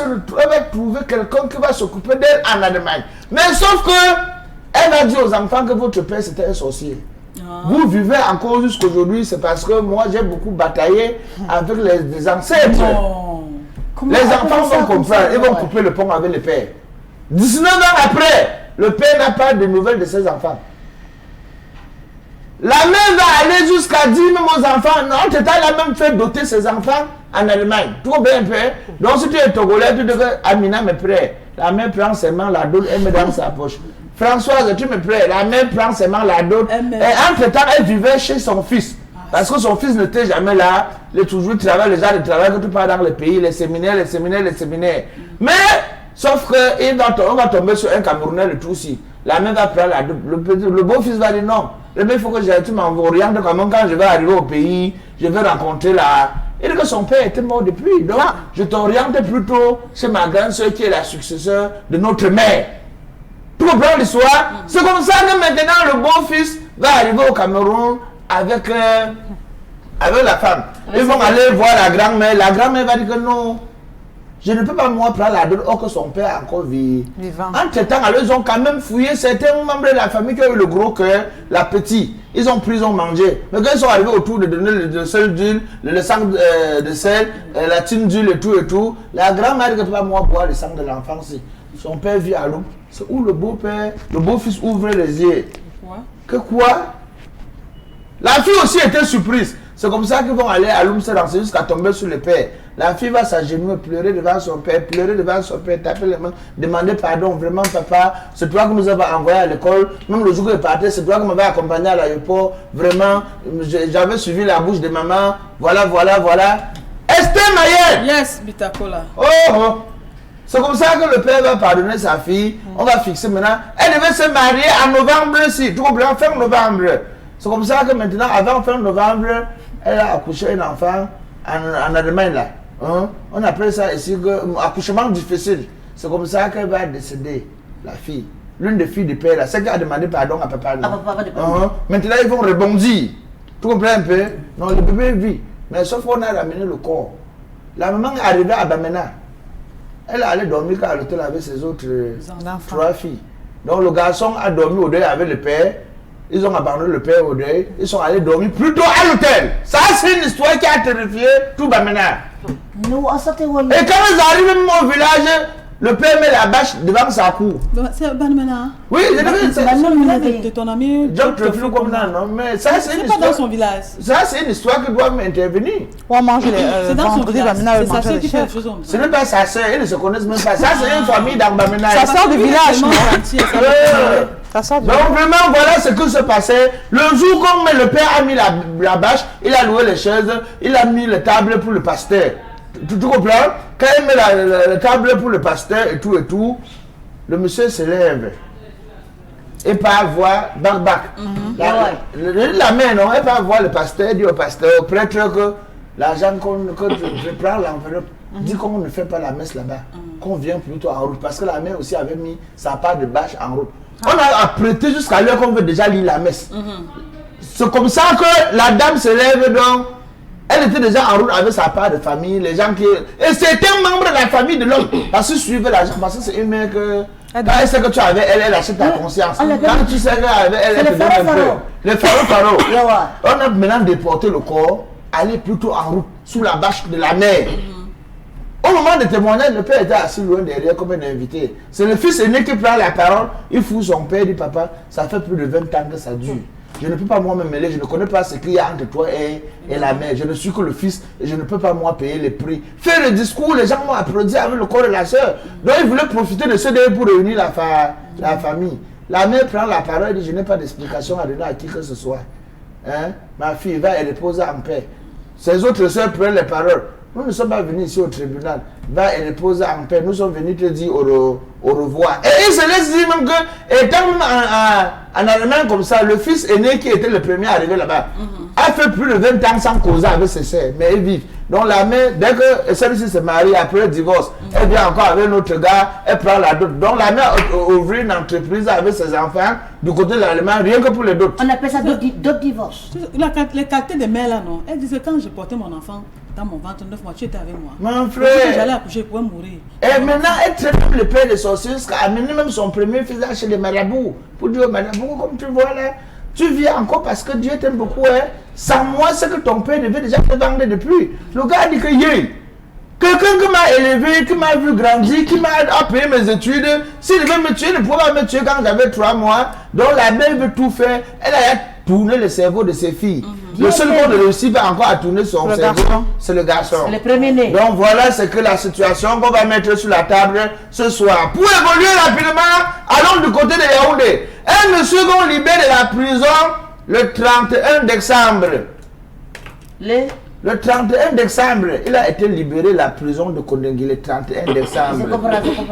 trouver quelqu'un qui va s'occuper d'elle en Allemagne. Mais sauf que elle va dire aux enfants que votre père c'était un sorcier. Vous vivez encore jusqu'aujourd'hui, c'est parce que moi j'ai beaucoup bataillé avec les ancêtres. Les enfants vont comprendre, ils vont couper le pont avec le père. 19 ans après, le père n'a pas de nouvelles de ses enfants. La mère va aller jusqu'à dire même aux enfants, non, tu as même fait doter ses enfants en Allemagne. Tu comprends un peu? Donc si tu es togolais, tu devrais Amina me prête. La mère prend ses mains, la donne, elle met dans sa poche. Françoise, tu me prêtes, la mère prend ses mains, la donne. Et entre-temps, elle vivait chez son fils. Parce que son fils n'était jamais là. Il est toujours travail, les gens de travail que tu parles dans le pays, les séminaires. Mais, sauf que on va tomber sur un Camerounais, le tout aussi. La mère va prendre le beau-fils va dire non. Le mec, il faut que tu m'orientes quand je vais arriver au pays, je vais rencontrer la... Il dit que son père était mort depuis. Donc, je t'oriente plutôt chez ma grande soeur qui est la successeur de notre mère. Tu comprends l'histoire? C'est comme ça que maintenant le beau-fils va arriver au Cameroun avec la femme. Ils vont aller voir la grand-mère. La grand-mère va dire que non. Je ne peux pas moi prendre la dot, or que son père est encore vivant. Entre-temps, alors, ils ont quand même fouillé certains membres de la famille qui ont eu le gros cœur, la petite. Ils ont pris, ils ont mangé. Mais quand ils sont arrivés autour de donner le sel d'huile, le sang de sel, la tine d'huile et tout, la grand-mère ne peut pas moi boire le sang de l'enfant. Son père vit à l'eau. C'est où le beau-père, le beau-fils ouvre les yeux. Que quoi? La fille aussi était surprise. C'est comme ça qu'ils vont aller à l'homme se lancer jusqu'à tomber sur le père. La fille va s'agenouiller, pleurer devant son père, taper les mains, demander pardon. Vraiment, papa, c'est toi qui nous avons envoyé à l'école. Même le jour où il partait, c'est toi qui m'avais accompagné à l'aéroport. Vraiment, j'avais suivi la bouche de maman. Voilà. Esther Mayel! Yes, Bitakola. Oh! C'est comme ça que le père va pardonner sa fille. On va fixer maintenant. Elle devait se marier en novembre ici. Tu comprends? Fin novembre. C'est comme ça que maintenant, avant fin novembre, elle a accouché un enfant en Allemagne là. Hein? On appelle ça ici accouchement difficile. C'est comme ça qu'elle va décéder, la fille. L'une des filles du père là, celle qui a demandé pardon à papa. Maintenant, ils vont rebondir. Tu comprends un peu? Non, le bébé vit. Mais sauf qu'on a ramené le corps. La maman est arrivée à Bamena. Elle allait dormir à l'hôtel avec ses autres 3 filles. Donc le garçon a dormi au deuil avec le père. Ils ont abandonné le père au deuil. Ils sont allés dormir plutôt à l'hôtel. Ça, c'est une histoire qui a terrifié tout Bamena. Et quand ils arrivent même au village, le père met la bâche devant sa cour. C'est Bamena. Oui, c'est de ton ami. Job Treflou comme ça, non. Mais ça, c'est une histoire. C'est pas dans son histoire. village. Ça, c'est une histoire qui doit intervenir. On mange les C'est dans son vendredi, village. Bamena C'est veut sa manger soeur les qui fait chefs. les choses. Ce n'est pas sa soeur, ils ne se connaissent même pas. Ça, c'est une famille dans Bamena. Ça sort du village, non? Ça sort du village. Donc vraiment, voilà ce qui se passait. Le jour comme le père a mis la bâche, il a loué les chaises, il a mis les tables pour le pasteur. Tu comprends? Quand il met la table pour le pasteur et tout, le monsieur se lève. Et part voir Barbac. La mère, non, elle part voir le pasteur, dit au pasteur, au prêtre que l'argent que je prends l'enveloppe, dit qu'on ne fait pas la messe là-bas, qu'on vient plutôt en route. Parce que la mère aussi avait mis sa part de bâche en route. On a apprêté jusqu'à l'heure qu'on veut déjà lire la messe. C'est comme ça que la dame se lève donc. Elle était déjà en route avec sa part de famille, les gens qui... Et c'était un membre de la famille de l'homme. Parce que suivait l'argent, parce que c'est une mère que... Quand elle sait que tu avais elle achète ta conscience. Quand tu sais qu'elle te donne un peu. Les pharaons. On a maintenant déporté le corps, aller plutôt en route, sous la bâche de la mer. Au moment de témoignage, le père était assis loin derrière comme un invité. C'est le fils aîné qui prend la parole, il fout son père, il dit papa, ça fait plus de 20 ans que ça dure. Je ne peux pas moi me mêler, je ne connais pas ce qu'il y a entre toi et la mère. Je ne suis que le fils et je ne peux pas moi payer les prix. Faire le discours, les gens m'ont applaudi avec le corps de la soeur. Donc il voulait profiter de ce délai pour réunir la famille. La mère prend la parole et dit je n'ai pas d'explication à donner à qui que ce soit. Hein? Ma fille va et repose en paix. Ses autres soeurs prennent les paroles. Nous ne sommes pas venus ici au tribunal. Va et repose en paix. Nous sommes venus te dire au revoir. Et il se laisse dire même que, étant en Allemagne comme ça, le fils aîné qui était le premier arrivé là-bas, a fait plus de 20 ans sans causer avec ses sœurs. Mais ils vivent. Donc la mère, dès que celle-ci se marie après le divorce, elle vient encore avec notre gars, elle prend la dot. Donc la mère ouvre une entreprise avec ses enfants du côté de l'Allemagne, rien que pour les dots. On appelle ça dot divorce. Les qualités de mère là, non. Elle disait quand j'ai porté mon enfant dans mon ventre 9 mois, tu étais avec moi. Mon frère. J'allais accoucher, je pouvais mourir. Et maintenant, elle traite même le père des sorciers jusqu'à amener même son premier fils chez les marabouts. Pour dire, marabouts, comme tu vois là, tu vis encore parce que Dieu t'aime beaucoup. Hein. Sans moi, c'est que ton père devait déjà te vendre depuis. Le gars a dit que quelqu'un qui m'a élevé, qui m'a vu grandir, qui m'a payé mes études, s'il devait me tuer, il ne pouvait pas me tuer quand j'avais 3 mois. Donc la mère veut tout faire. Elle a tourné le cerveau de ses filles. Le seul qui ne réussit pas encore à tourner son cerveau, c'est le garçon. C'est le premier né. Donc voilà, c'est que la situation qu'on va mettre sur la table ce soir. Pour évoluer rapidement, allons du côté de Yaoundé. Un monsieur qu'on libère de la prison le 31 décembre. Le 31 décembre, il a été libéré de la prison de Kondengi le 31 décembre.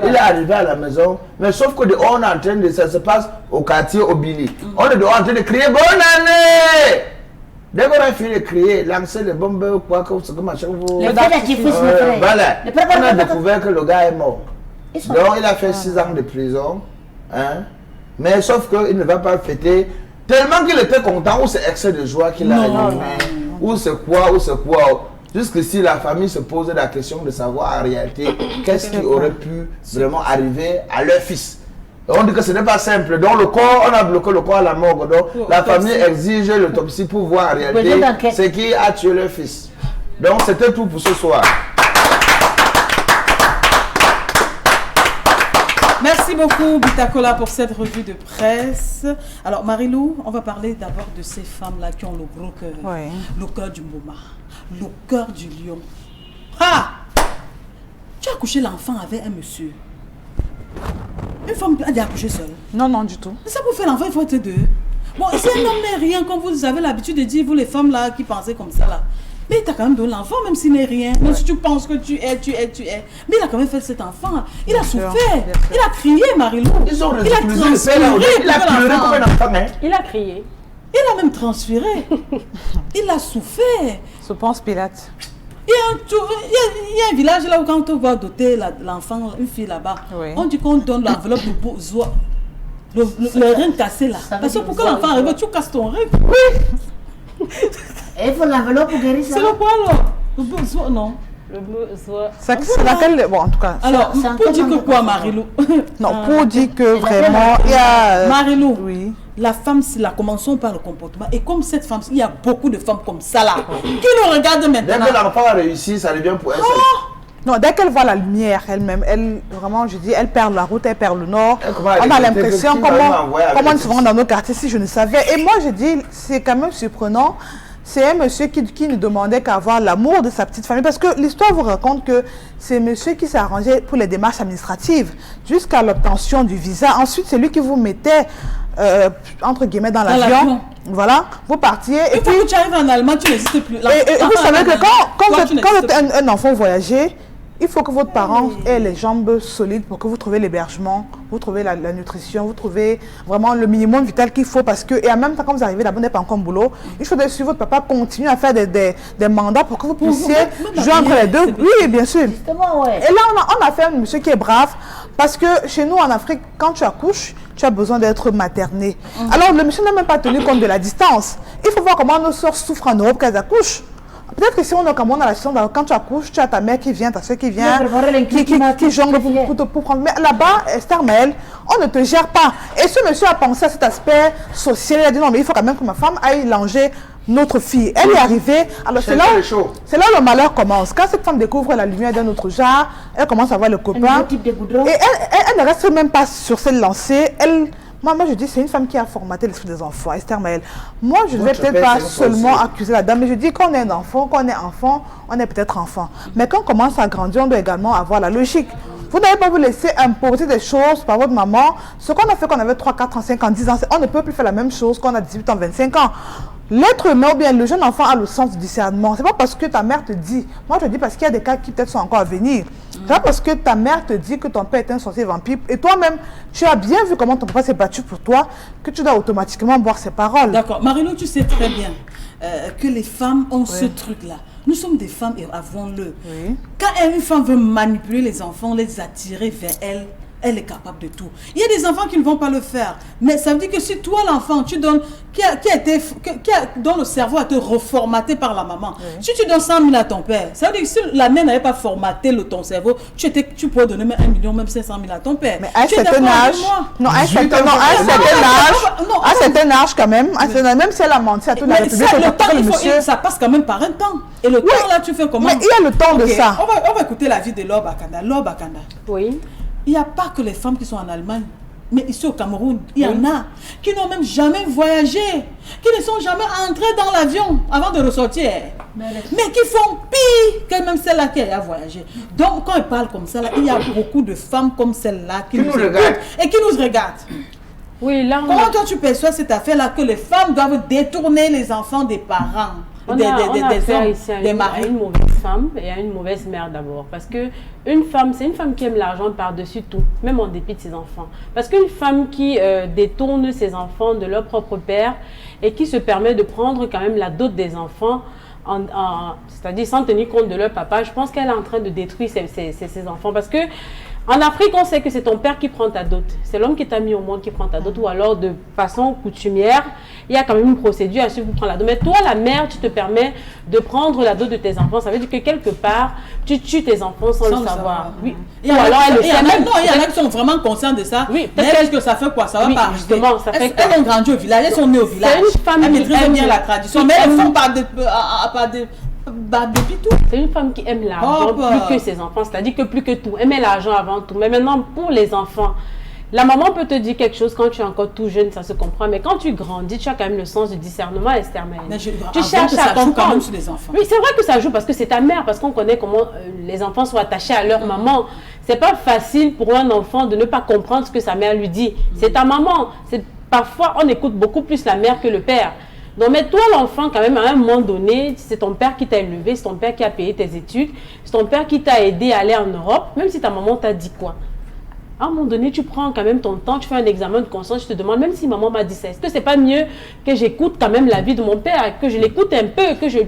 Il est arrivé à la maison, mais sauf que on est en train de... Ça se passe au quartier Obili. On est dehors en train de crier « Bonne année !» Dès qu'on a fini de crier, lancer les bombes, quoi que ce que machin vous... Voilà, on a découvert que le gars est mort. Donc il a fait 6 ans de prison. Hein? Mais sauf qu'il ne va pas fêter. Tellement qu'il était content, ou c'est excès de joie qu'il a allumé, ou c'est quoi. Jusqu'ici, la famille se posait la question de savoir en réalité qu'est-ce qui aurait pu vraiment arriver à leur fils. On dit que ce n'est pas simple. Donc le corps, on a bloqué le corps à la morgue. Donc la famille exige l'autopsie pour voir en réalité ce qui a tué leur fils. Donc c'était tout pour ce soir. Merci beaucoup, Bitakola, pour cette revue de presse. Alors, Marilou, on va parler d'abord de ces femmes-là qui ont le gros cœur. Oui. Le cœur du Moma, le cœur du lion. Ah! Tu as accouché l'enfant avec un monsieur. Une femme a accouché seule. Non, non, du tout. Mais ça, pour faire l'enfant, il faut être deux. Bon, si un homme n'est rien, comme vous avez l'habitude de dire, vous les femmes là qui pensez comme ça là. Mais il a quand même donné l'enfant, même s'il n'est rien. Même si tu penses que tu es. Mais il a quand même fait cet enfant. Il a souffert. Il a crié, Marilou. Ils ont il a transféré. Il a pleuré comme un enfant. Hein? Il a crié. Il a même transféré. Il a souffert. Je pense Pilate. Il y a un village là où quand on va doter l'enfant, une fille là-bas, Oui. on dit qu'on donne l'enveloppe de bourgeois. Le rein cassé là. Parce que pour que l'enfant arrive, tu casses ton rein. Oui. Et il faut l'enveloppe pour guérir ça. C'est le quoi alors? Le bourgeois, non. Le besoin. C'est laquelle... Bon, en tout cas... Alors, pour dire que quoi, Marilou? Non, pour dire que vraiment, il y a... Marilou, Oui. la femme, c'est là, commençons par le comportement. Et comme cette femme, il y a beaucoup de femmes comme ça là, qui nous regardent Dès maintenant. que l'enfant a réussi, ça devient pour elle. Non, dès qu'elle voit la lumière elle-même, elle, vraiment, je dis, elle perd la route, elle perd le nord. Comment elle On a est l'impression, qui va m'envoyer avec comment le nous souvent dans nos quartiers, si je ne savais. Et moi, je dis, c'est quand même surprenant. C'est un monsieur qui ne demandait qu'à avoir l'amour de sa petite famille. Parce que l'histoire vous raconte que c'est monsieur qui s'est arrangé pour les démarches administratives jusqu'à l'obtention du visa. Ensuite, c'est lui qui vous mettait, entre guillemets, dans l'avion. Voilà, vous partiez. Et puis, quand tu arrives en Allemagne, tu n'existes plus. Et vous savez que quand un enfant voyageait, il faut que votre parent ait les jambes solides pour que vous trouviez l'hébergement, vous trouvez la nutrition, vous trouvez vraiment le minimum vital qu'il faut parce que, et en même temps, quand vous arrivez là-bas, vous n'êtes pas encore au boulot, il faut que votre papa continue à faire des mandats pour que vous puissiez jouer entre les deux. Oui, bien sûr. Justement, ouais. Et là, on a fait un monsieur qui est brave parce que chez nous, en Afrique, quand tu accouches, tu as besoin d'être materné. Alors, le monsieur n'a même pas tenu compte de la distance. Il faut voir comment nos soeurs souffrent en Europe quand elles accouchent. Peut-être que si on a comme on a la situation, quand tu accouches, tu as ta mère qui vient, ta soeur qui vient, qui jongle pour prendre. Mais là-bas, Esther Maël, on ne te gère pas. Et ce monsieur a pensé à cet aspect social. Il a dit non, mais il faut quand même que ma femme aille langer notre fille. Elle est arrivée. Alors c'est là où le malheur commence. Quand cette femme découvre la lumière d'un autre genre, elle commence à voir le copain. Et elle ne reste même pas sur cette lancée. Moi, je dis, c'est une femme qui a formaté l'esprit des enfants, Esther Maël. Moi, je ne vais peut-être pas seulement accuser la dame, mais je dis qu'on est un enfant, qu'on est enfant, on est peut-être enfant. Mais quand on commence à grandir, on doit également avoir la logique. Vous n'allez pas vous laisser imposer des choses par votre maman. Ce qu'on a fait quand on avait 3, 4 ans, 5 ans, 10 ans, on ne peut plus faire la même chose quand on a 18 ans, 25 ans. L'être humain ou bien le jeune enfant a le sens du discernement. C'est pas parce que ta mère te dit, moi je dis parce qu'il y a des cas qui peut-être sont encore à venir. C'est pas parce que ta mère te dit que ton père est un sorcier vampire et toi-même, tu as bien vu comment ton papa s'est battu pour toi, que tu dois automatiquement boire ses paroles. D'accord. Marilou, tu sais très bien que les femmes ont ce truc-là. Nous sommes des femmes et avons-le. Oui. Quand une femme veut manipuler les enfants, les attirer vers elle, elle est capable de tout. Il y a des enfants qui ne vont pas le faire. Mais ça veut dire que si toi, l'enfant, tu donnes, dont le cerveau a été reformaté par la maman, si tu donnes 100 000 à ton père, ça veut dire que si la mère n'avait pas formaté ton cerveau, tu pourrais donner même 1 million, même 500 000 à ton père. Mais à un certain âge, à un certain âge quand même, même si elle a menti à tout la République, ça passe quand même par un temps. Et le temps là, tu fais comment? Mais il y a le temps de ça. On va écouter la vie de Laure Bakanda. Laure Bakanda. Oui. Il n'y a pas que les femmes qui sont en Allemagne, mais ici au Cameroun, il y en a qui n'ont même jamais voyagé, qui ne sont jamais entrées dans l'avion avant de ressortir, mais qui font pire que même celle-là qui a voyagé. Donc quand elle parle comme ça, là, il y a beaucoup de femmes comme celle-là qui nous regardent et qui nous regardent. Oui, là, comment toi tu perçois cette affaire-là que les femmes doivent détourner les enfants des parents? On a affaire ici à une mauvaise femme et à une mauvaise mère d'abord. Parce que une femme, c'est une femme qui aime l'argent par-dessus tout, même en dépit de ses enfants. Parce qu'une femme qui détourne ses enfants de leur propre père et qui se permet de prendre quand même la dot des enfants, c'est-à-dire sans tenir compte de leur papa, je pense qu'elle est en train de détruire ses enfants. Parce que En Afrique, on sait que c'est ton père qui prend ta dot. C'est l'homme qui t'a mis au monde qui prend ta dot. Ou alors, de façon coutumière, il y a quand même une procédure à suivre pour prendre la dot. Mais toi, la mère, tu te permets de prendre la dot de tes enfants. Ça veut dire que quelque part, tu tues tes enfants sans le savoir. Oui. Il y en a qui sont vraiment conscients de ça. Oui, mais qu'est-ce que ça fait quoi? Ça va pas justement, ça fait elles ont grandi au village, elles sont nées au village. C'est une femme elles maîtrisent bien la tradition. Mais elles font pas de... depuis tout. C'est une femme qui aime l'argent plus que ses enfants, c'est-à-dire que plus que tout, aimer l'argent avant tout. Mais maintenant, pour les enfants, la maman peut te dire quelque chose quand tu es encore tout jeune, ça se comprend, mais quand tu grandis, tu as quand même le sens du discernement, Esther Maëlle. Tu cherches à comprendre. Quand même sur les enfants. Oui, c'est vrai que ça joue parce que c'est ta mère, parce qu'on connaît comment les enfants sont attachés à leur maman. C'est pas facile pour un enfant de ne pas comprendre ce que sa mère lui dit. C'est ta maman. Parfois, on écoute beaucoup plus la mère que le père. Donc, mais toi, l'enfant, quand même, à un moment donné, c'est ton père qui t'a élevé, c'est ton père qui a payé tes études, c'est ton père qui t'a aidé à aller en Europe, même si ta maman t'a dit quoi. À un moment donné, tu prends quand même ton temps, tu fais un examen de conscience, tu te demandes, même si maman m'a dit ça, est-ce que c'est pas mieux que j'écoute quand même la vie de mon père, que je l'écoute un peu, que je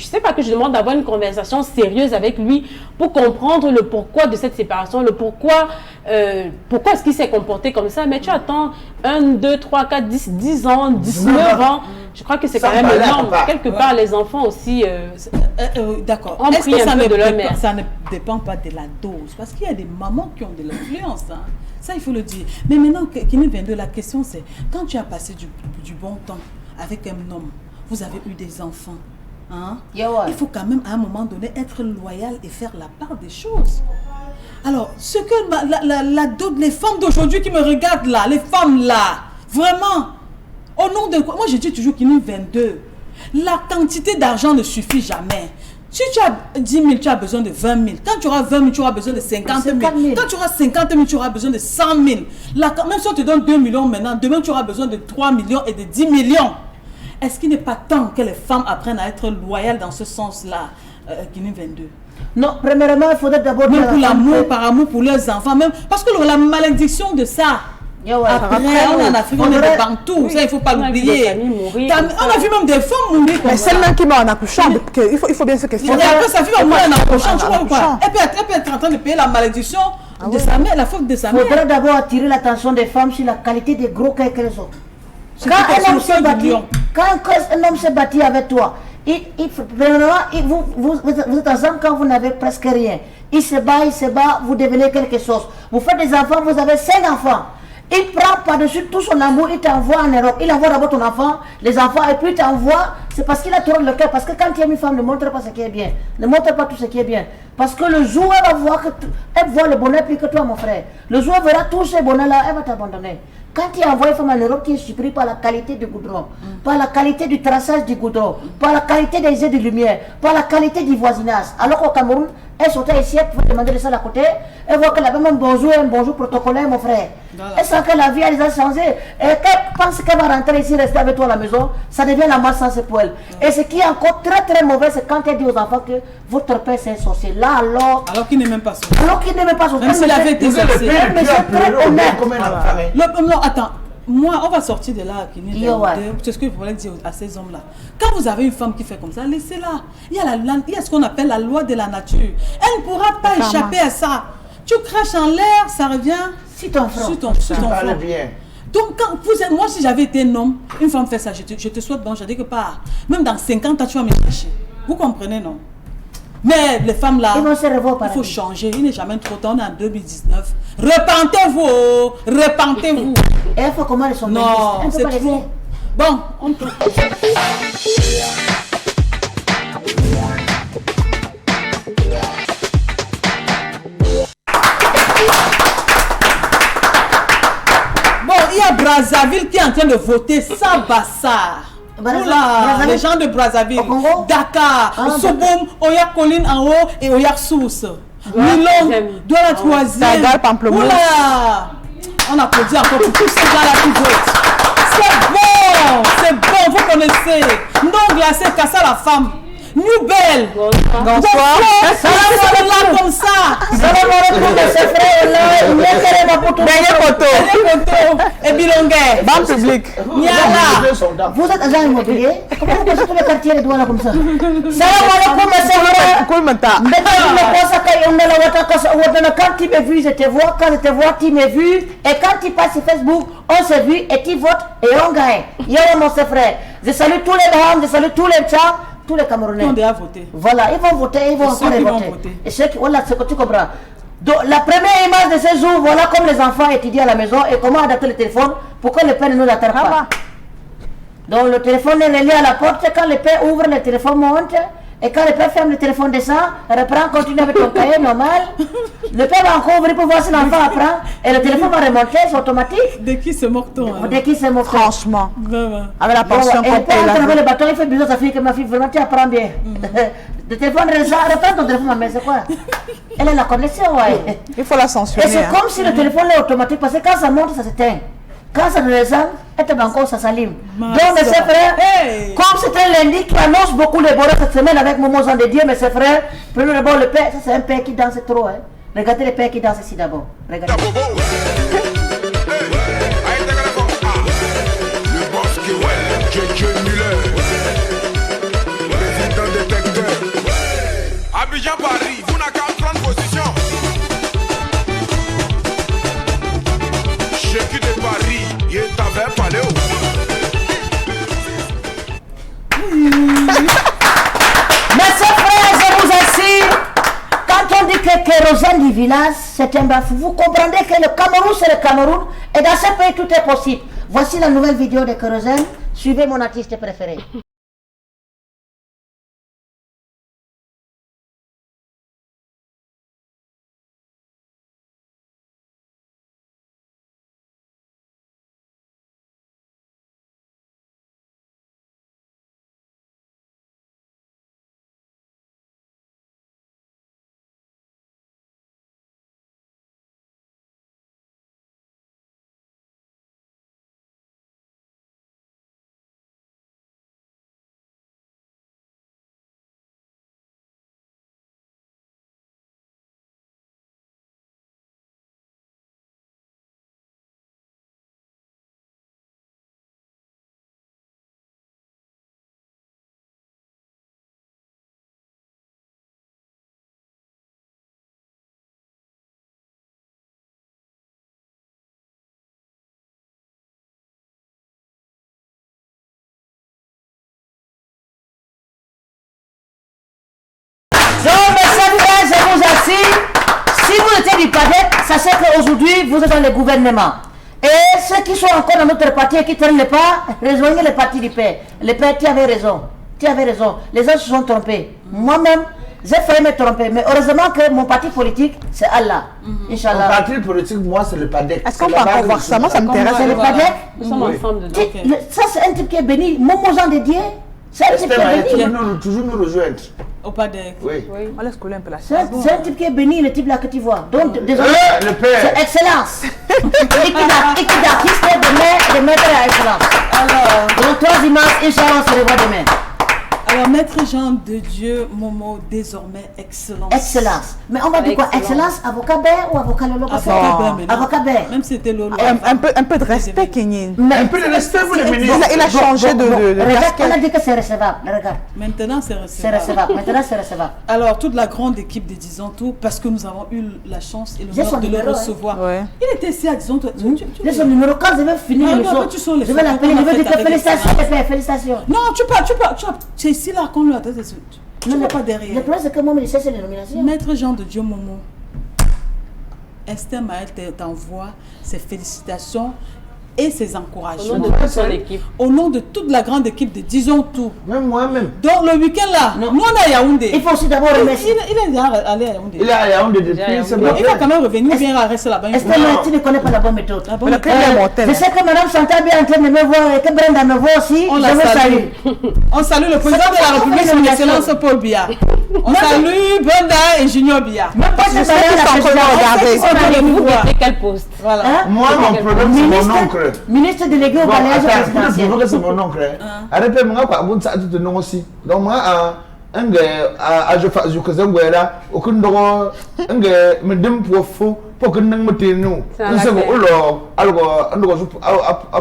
sais pas, que je demande d'avoir une conversation sérieuse avec lui pour comprendre le pourquoi de cette séparation, le pourquoi est-ce qu'il s'est comporté comme ça. Mais tu attends 1, 2, 3, 4, 10 ans, 19 ans. Je crois que c'est quand même énorme. Quelque part, les enfants aussi d'accord. ont pris un peu de leur mère. Ça ne dépend pas de la dose. Parce qu'il y a des mamans qui ont de l'influence. Hein. Ça, il faut le dire. Mais maintenant, Kini 22, la question c'est, quand tu as passé du bon temps avec un homme, vous avez eu des enfants, hein? Il faut quand même à un moment donné être loyal et faire la part des choses. Alors, ce que les femmes d'aujourd'hui qui me regardent là, les femmes là, vraiment, au nom de quoi? Moi, je dis toujours qu'il y a 22. La quantité d'argent ne suffit jamais. Si tu as 10 000, tu as besoin de 20 000. Quand tu auras 20 000, tu auras besoin de 50 000. Quand tu auras 50 000, tu auras besoin de 100 000. Même si on te donne 2 millions maintenant, demain, tu auras besoin de 3 millions et de 10 millions. Est-ce qu'il n'est pas temps que les femmes apprennent à être loyales dans ce sens-là, Guinée 22? Non, premièrement, il faudrait d'abord... Même pour l'amour, par amour pour leurs enfants, même parce que la malédiction de ça... Après, on en Afrique, on est des bantous, ça il ne faut pas l'oublier. On a vu même des femmes mourir comme ça. Mais celle-là qui meurt en accouchant, il faut bien se questionner. Et après, sa fille va mourir en accouchant, tu vois ou pas? Elle peut être en train de payer la malédiction de sa mère, la faute de sa mère. Il faudrait d'abord attirer l'attention des femmes sur la qualité des gros cœurs qu'elles ont. Quand un homme s'est battu avec toi, vous êtes ensemble quand vous n'avez presque rien. Il se bat, vous devenez quelque chose. Vous faites des enfants, vous avez 5 enfants. Il prend par-dessus tout son amour, il t'envoie en Europe. Il envoie d'abord ton enfant, les enfants, et puis il t'envoie. C'est parce qu'il a trop le cœur. Parce que quand tu aimes une femme, ne montre pas ce qui est bien. Ne montre pas tout ce qui est bien. Parce que le jour où elle va voir elle voit le bonheur plus que toi, mon frère. Le jour où elle verra tous ces bonheurs-là, elle va t'abandonner. Quand tu envoies une femme en Europe, tu es surpris par la qualité du goudron, par la qualité du traçage du goudron, par la qualité des jeux de lumière, par la qualité du voisinage. Alors qu'au Cameroun, elle sortait ici, elle pouvait demander de ça à côté, elle voit qu'elle avait même un bonjour protocolaire, mon frère. Voilà. Elle sent que la vie, elle les a changé. Et qu'elle pense qu'elle va rentrer ici, rester avec toi à la maison, ça devient la masse sans ses poils. Et ce qui est encore très très mauvais, c'est quand elle dit aux enfants que votre père c'est un sorcier. Là alors qu'il n'est même pas sorcier. Alors qu'il n'est même pas sorcier. Même s'il avait été sorcier. Mais c'est très honnête. Non, attends. Moi, on va sortir de là. C'est ce que je voulais dire à ces hommes-là. Quand vous avez une femme qui fait comme ça, laissez-la. Il y a ce qu'on appelle la loi de la nature. Elle ne pourra pas échapper à ça. Tu craches en l'air, ça revient sur ton front. Bien. Donc, moi, si j'avais été un homme, une femme fait ça, je te souhaite bon, je dis que pas. Même dans 50 ans, tu vas me chercher. Vous comprenez, non? Mais les femmes là, il faut changer. Il n'est jamais trop tard. On est en 2019. Repentez-vous. Repentez-vous. Et il faut comment elles sont? Non, c'est trop. Bon, on peut. Bon, il y a Brazzaville qui est en train de voter Sabassa. Oula, les gens de Brazzaville, Dakar, Soboum, Oyak Colline en haut et Oyak Source. Milon, de la troisième. Oula, on applaudit encore pour tous ces gens-là qui votent. C'est bon, vous connaissez. Non glacé, Kassa la femme. Nouvelle. Bonsoir. Salam alaikum comme ça. Salam alaikum de ses frères là. Dernier photo. Et Bilongue. Banque publique. Vous êtes agent immobilier. Comment vous passez tous les quartiers les doigts là comme ça? Salam alaikum mes frères. Mais tu ne penses quand tu m'as vu, je te vois. Quand je te vois, tu m'as vu. Et quand tu passes sur Facebook, on s'est vu et tu votes et on gagne. Yo, mon frère. Je salue tous les Baham, je salue tous les Tchad, tous les Camerounais. Ils ont déjà voté. Voilà, ils vont voter, ils vont encore voter. Et ceux qui, voilà, c'est que tu comprends. Donc, la première image de ce jour, voilà comme les enfants étudient à la maison et comment adapter le téléphone pour que le père ne nous attrape pas. Donc, le téléphone est lié à la porte. Quand le père ouvre, le téléphone monte. Et quand le père ferme, le téléphone descend, reprend, continue avec ton cahier normal. Le père va encore ouvrir pour voir si l'enfant apprend. Et le téléphone va remonter, c'est automatique. De qui se moque-t-on? De qui se moque-t-on? Franchement. Vraiment. Avec la pension Et le père, à travers le bâton, il fait bisous à sa fille, que ma fille, vraiment, tu apprends bien. Le téléphone descend, reprend ton téléphone, mais c'est quoi? Elle est la connexion, ouais. Il faut la censurer. Et c'est comme si le téléphone est automatique, parce que quand ça monte, ça s'éteint. Quand ça descend, encore ça s'allume. Donc, mes frères, comme c'est un lundi qui annonce beaucoup les bonheurs cette semaine avec Momo Jean de Dieu, mes frères, prenez d'abord le père, ça c'est un père qui danse trop. Hein. Regardez le père qui danse ici d'abord. Regardez. Le boss qui JJ Muller, président détecteur. Abidjan Paris, vous n'avez qu'à prendre position. Chéki de Paris, il est avec Paléo. Mes frères, je vous assure, quand on dit que kérosène du village, c'est un bafou, vous comprendrez que le Cameroun, c'est le Cameroun, et dans ce pays, tout est possible. Voici la nouvelle vidéo de kérosène. Suivez mon artiste préféré. Donc, mes frères, je vous assure, si vous étiez du PADEC, sachez qu'aujourd'hui, vous êtes dans le gouvernement. Et ceux qui sont encore dans notre parti et qui ne traînent pas, rejoignez le parti du père. Le père, tu avais raison. Tu avais raison. Les gens se sont trompés. Moi-même, j'ai failli me tromper. Mais heureusement que mon parti politique, c'est Allah. Inch'Allah. Mon parti politique, moi, c'est le PADEC. Est-ce qu'on peut encore voir ça? Moi, ça m'intéresse. C'est le PADEC. Nous sommes ensemble dedans. Ça, c'est un type qui est béni. Momo Jean de Dieu. C'est un type qui est béni. Toujours nous rejoindre. Au PADEC. Oui. On laisse couler un peu la C'est un type qui est béni, le type là que tu vois. Donc, désolé. Le père. C'est excellence. Équipe d'artistes de maître à excellence. Alors, donc, 3 images, Inch'Allah, on se revoit demain. Alors, Maître Jean de Dieu, Momo, désormais excellence. Excellence. Mais on va dire quoi? Excellence, avocat Bain ou avocat Lolo? Avocat Bain. Même si c'était Lolo. Un peu de respect, Kenyin. Un peu de respect, vous le ministre. Il a changé de Regarde, on a dit que c'est recevable. Regarde. Maintenant, c'est C'est recevable. recevable. Maintenant, c'est recevable. Alors, toute la grande équipe de Disons Tout, parce que nous avons eu la chance et l'honneur de le numéro, recevoir. Ouais. Il était ici à Disons Tout. Laisse son numéro. Quand je vais finir Non, l'émission, non, tu sens les je vais l'appeler. photos Je vais qu'on a dire faites avec félicitations, excellence. pépé, félicitations. Non, tu es ici là qu'on lui a donné. Tu Non, n'es mais pas le derrière. problème, c'est que moi, je sais, c'est les nominations. Maître Jean de Dieu Momo, Esther Maël t'envoie ses félicitations et ses Au encouragements. nom de toute son équipe. Au nom de toute la grande équipe de Disons Tout. Même moi-même. Donc le week-end là, nous on est à Yaoundé. Il faut aussi d'abord remercier. Il est déjà allé à Yaoundé. Il est à Yaoundé depuis ce Mais il va quand matin. même revenir bien rester là-bas. Esther, tu ne connais pas la bonne méthode. La bonne Le crème est mortel. Je sais que Madame Chantal est en train de me voir et que Brenda me voit aussi. On je la vous salue. salue. On salue le président de la République, son excellence Paul Biya. On salue Brenda et Junior Biya. Même pas Je que sais qu'ils sont en train de regarder. Vous mettez quel poste? Voilà. Hein? Moi, mon problème, c'est mon oncle. Ministre délégué au Bon, balayage attends, pour présidentiel. le que c'est mon oncle. Arrêtez, moi, quoi, bon, ça, tout le nom aussi. Donc, moi, je fais ce que j'aime, là, aucun droit, me donne pour faux, pour que nous me nous. Nous sommes alors,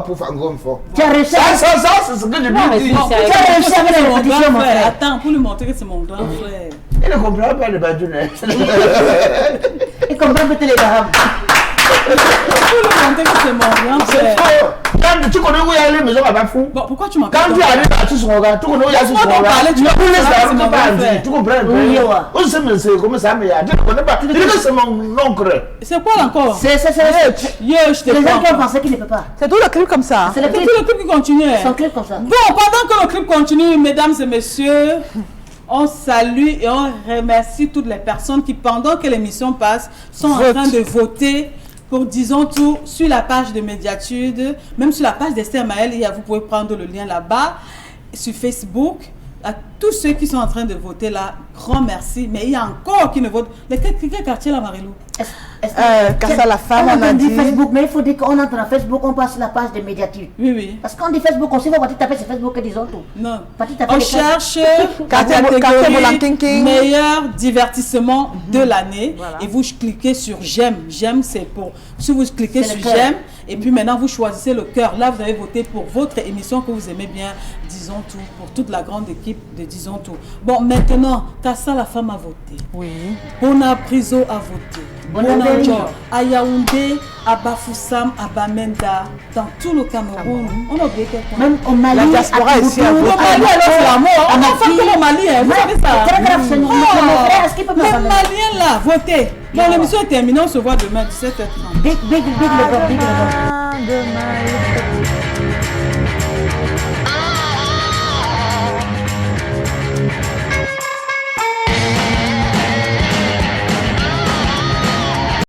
pour faire un grand fort. Tu as réussi Ça, c'est ce que je mais lui dis. c'est- Tu as réussi avec C'est la mon répétition, grand mon frère. frère. Attends, pour lui montrer que c'est mon grand frère. Il ne comprend pas le badounet. Il comprend peut-être les arabes. C'est mon rien. Quand tu connais où il y a les maisons à Bafou. Bon, pourquoi tu m'en Quand tu arrives à Tissoura, tu connais où il y a Tissoura. Tu comprends? Oui, on sait, mais c'est comme ça, mais tu ne connais pas. Tu dis que c'est mon oncle. C'est quoi encore? C'est Je te les gens qui ont prends. pensé qu'il ne peut pas. C'est tout le clip comme ça. C'est le C'est clip. tout le clip qui continue. Son clip comme ça. Bon, pendant que le clip continue, mesdames et messieurs, on salue et on remercie toutes les personnes qui, pendant que l'émission passe, sont en train de voter pour Disons Tout sur la page de Médiatude, même sur la page d'Esther Maël. Vous pouvez prendre le lien là-bas, sur Facebook. À tous ceux qui sont en train de voter là, grand merci. Mais il y a encore qui ne votent. Quel quartier là, Marilou? Car ça, la femme, on a dit. Facebook, mais il faut dire qu'on entre dans Facebook, on passe sur la page de Médiatude. Oui, oui. Parce qu'on dit Facebook, on sait pas partir taper sur Facebook et Disons Tout. Non. Partir taper On les cherche la Quartier catégorie meilleur divertissement de l'année. Voilà. Et vous cliquez sur j'aime. J'aime, c'est pour... Si vous cliquez C'est sur le cœur. j'aime, et puis maintenant vous choisissez le cœur. Là, vous avez voté pour votre émission que vous aimez bien, Disons Tout, pour toute la grande équipe de Disons Tout. Bon, maintenant, Kassa la femme a voté. Oui. Bona Priso a voté. Bona Dior, à Yaoundé, à Bafoussam, à Bamenda, dans tout le Cameroun. On a oublié quelqu'un. Même au Mali, La diaspora ici a Au voté. Mali, alors c'est la mort. On a fait comme au Mali, hein. Vous savez ça. Très grave, c'est nous. Mon frère, est-ce qu'il peut me Les ramener? Maliens là, votez. Bon, l'émission est terminée, on se voit demain 17h30. Big le bon, big le bon.